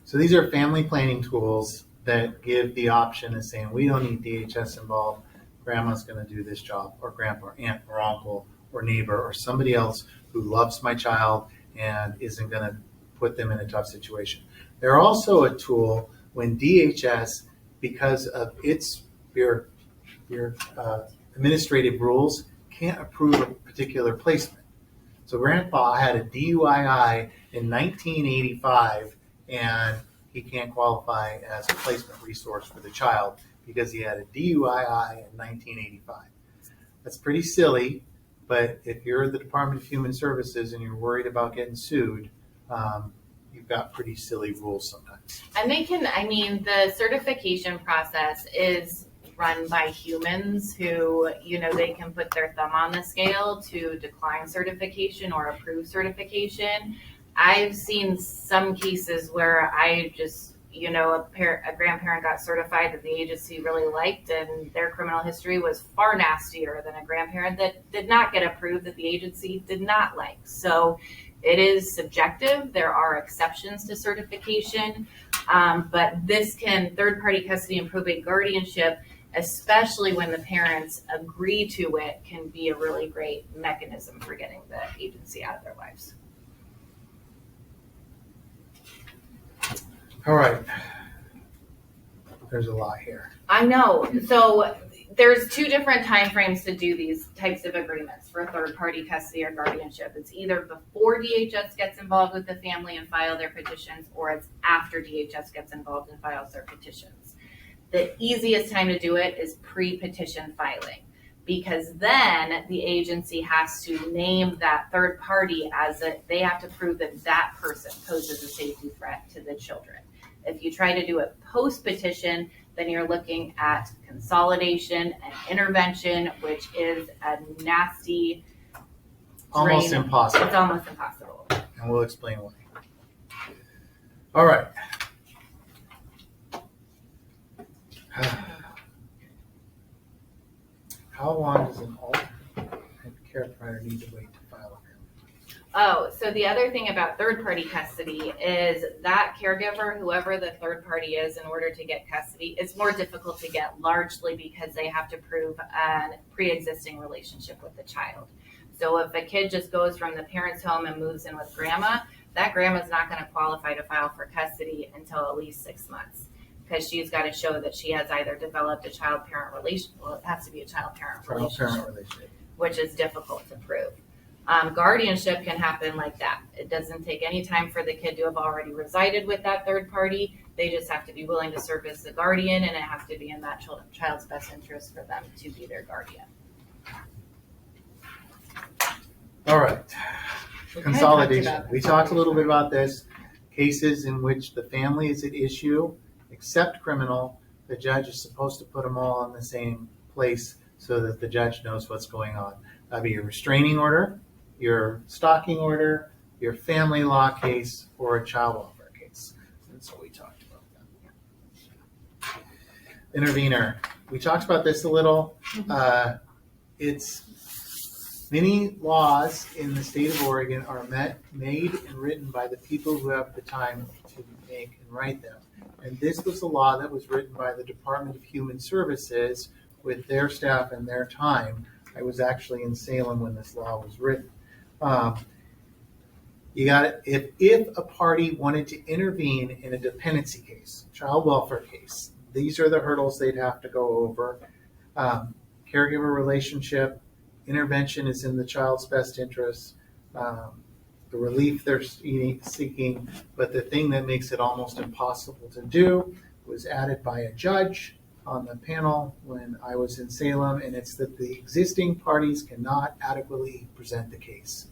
So these are family planning tools that give the option of saying, we don't need DHS involved. Grandma's going to do this job, or grandpa, or aunt, or uncle, or neighbor, or somebody else who loves my child and isn't going to put them in a tough situation. They're also a tool when DHS, because of its your administrative rules, can't approve a particular placement. So grandpa had a DUII in 1985, and he can't qualify as a placement resource for the child because he had a DUII in 1985. That's pretty silly, but if you're the Department of Human Services and you're worried about getting sued, you've got pretty silly rules sometimes. And the certification process is run by humans who, they can put their thumb on the scale to decline certification or approve certification. I've seen some cases where I just, a grandparent got certified that the agency really liked, and their criminal history was far nastier than a grandparent that did not get approved that the agency did not like. So it is subjective. There are exceptions to certification, but this can third-party custody and probate guardianship, especially when the parents agree to it, can be a really great mechanism for getting the agency out of their lives. All right. There's a lot here. I know. So there's two different timeframes to do these types of agreements for third-party custody or guardianship. It's either before DHS gets involved with the family and file their petitions, or it's after DHS gets involved and files their petitions. The easiest time to do it is pre-petition filing, because then the agency has to name that third party they have to prove that person poses a safety threat to the children. If you try to do it post-petition, then you're looking at consolidation and intervention, which is a nasty, Almost impossible. It's almost impossible. And we'll explain why. All right. How long does an alternate care provider need to wait to file a family? Oh, so the other thing about third-party custody is that caregiver, whoever the third party is, in order to get custody, it's more difficult to get, largely because they have to prove a pre-existing relationship with the child. So if a kid just goes from the parents' home and moves in with grandma, that grandma's not going to qualify to file for custody until at least 6 months, because she's got to show that she has either developed a child-parent relationship, well, it has to be a child-parent relationship, which is difficult to prove. Guardianship can happen like that. It doesn't take any time for the kid to have already resided with that third party. They just have to be willing to serve as the guardian, and it has to be in that child's best interest for them to be their guardian. All right. Consolidation. We talked a little bit about this. Cases in which the family is at issue, except criminal, the judge is supposed to put them all in the same place so that the judge knows what's going on. That'd be a restraining order, your stalking order, your family law case, or a child welfare case. And so we talked about that. Intervener. We talked about this a little. It's many laws in the state of Oregon are made and written by the people who have the time to make and write them. And this was a law that was written by the Department of Human Services with their staff and their time. I was actually in Salem when this law was written. You got it. If a party wanted to intervene in a dependency case, child welfare case, these are the hurdles they'd have to go over. Caregiver relationship, intervention is in the child's best interest. The relief they're seeking, but the thing that makes it almost impossible to do was added by a judge on the panel when I was in Salem, and it's that the existing parties cannot adequately present the case.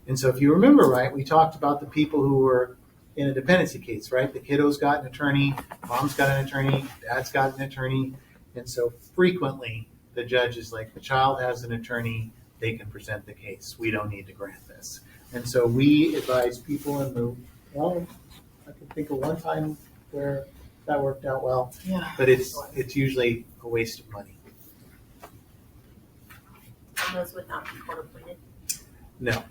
And so if you remember right, we talked about the people who were in a dependency case, right? The kiddo's got an attorney, mom's got an attorney, dad's got an attorney, and so frequently the judge is like, the child has an attorney, they can present the case. We don't need to grant this. And so we advise people I can think of one time where that worked out well, but it's usually a waste of money. And those would not be court appointed? No.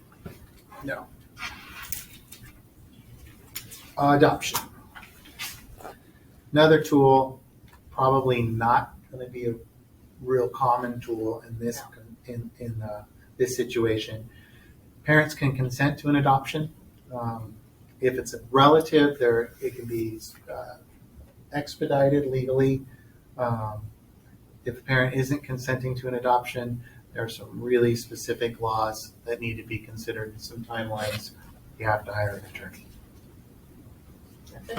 Adoption. Another tool, probably not going to be a real common tool in this this situation. Parents can consent to an adoption. If it's a relative, it can be expedited legally. If a parent isn't consenting to an adoption, there are some really specific laws that need to be considered, some timelines. You have to hire an attorney.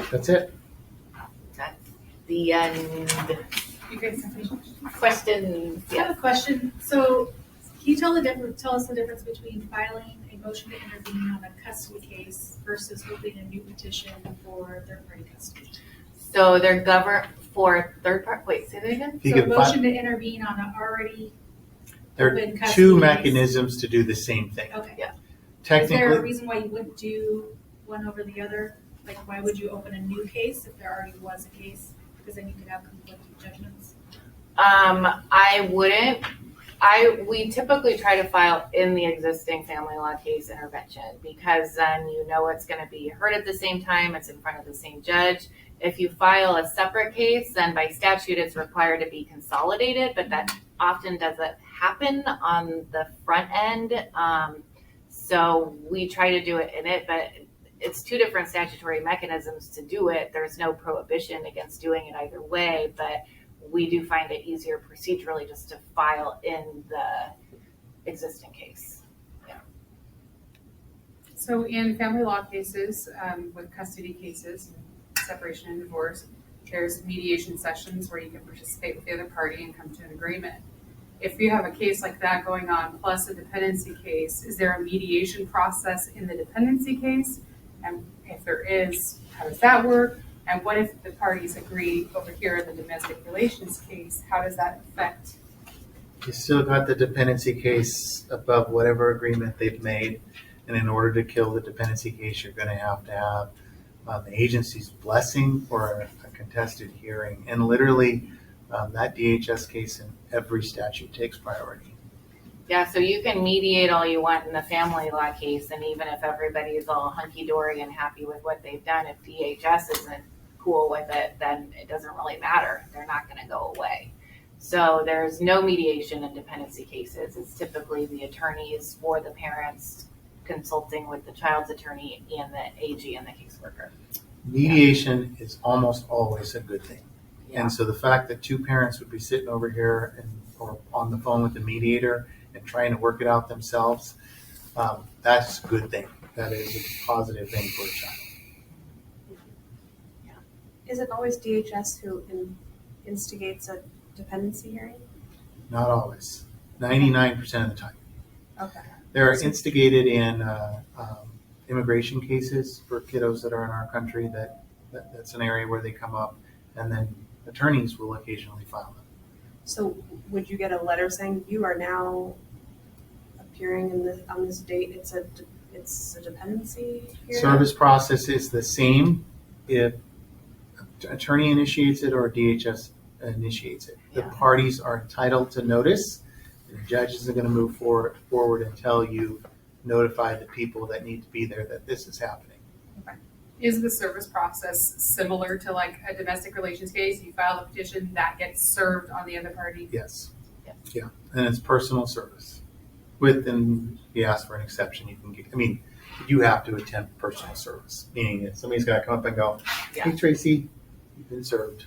That's it. That's the end. You guys have any Questions? I have a question. So can you tell us the difference between filing a motion to intervene on a custody case versus opening a new petition for third-party custody? So they're governed for third part. Wait, say that again. You So a can motion to intervene on an already There open are custody two case. mechanisms to do the same thing. Okay. Yeah. Is there a Technically, reason why you wouldn't do one over the other? Like, why would you open a new case if there already was a case? Because then you could have conflicting judgments. I wouldn't. We typically try to file in the existing family law case intervention because then you know it's going to be heard at the same time. It's in front of the same judge. If you file a separate case, then by statute it's required to be consolidated, but that often doesn't happen on the front end. So we try to do it in it, but it's two different statutory mechanisms to do it. There's no prohibition against doing it either way, but we do find it easier procedurally just to file in the existing case. So in family law cases, with custody cases, separation and divorce, there's mediation sessions where you can participate with the other party and come to an agreement. If you have a case like that going on plus a dependency case, is there a mediation process in the dependency case? And if there is, how does that work? And what if the parties agree over here in the domestic relations case? How does that affect? you still got the dependency case above whatever agreement they've made. And in order to kill the dependency case, you're going to have the agency's blessing or a contested hearing. And literally, that DHS case in every statute takes priority. Yeah, so you can mediate all you want in the family law case, and even if everybody is all hunky-dory and happy with what they've done, if DHS isn't cool with it, then it doesn't really matter. They're not going to go away. So there's no mediation in dependency cases. It's typically the attorneys for the parents consulting with the child's attorney and the AG and the caseworker. Mediation is almost always a good thing. Yeah. And so the fact that two parents would be sitting over here or on the phone with the mediator and trying to work it out themselves, that's a good thing. That is a positive thing for a child. Is it always DHS who instigates a dependency hearing? Not always. 99% of the time. Okay. They're instigated in immigration cases for kiddos that are in our country. That's an area where they come up, and then attorneys will occasionally file them. So would you get a letter saying you are now appearing on this date? It's a dependency hearing? Service process is the same if attorney initiates it or DHS initiates it. The Yeah. parties are entitled to notice. The judge isn't going to move forward until you notify the people that need to be there that this is happening. Is the service process similar to like a domestic relations case? You file a petition that gets served on the other party? Yes. Yes. Yeah, and it's personal service. And you ask for an exception, you can get, you have to attempt personal service, meaning that somebody's got to come up and go, hey Tracy, you've been served.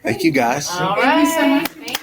Thank you, guys. All Thank you so right. much. Thank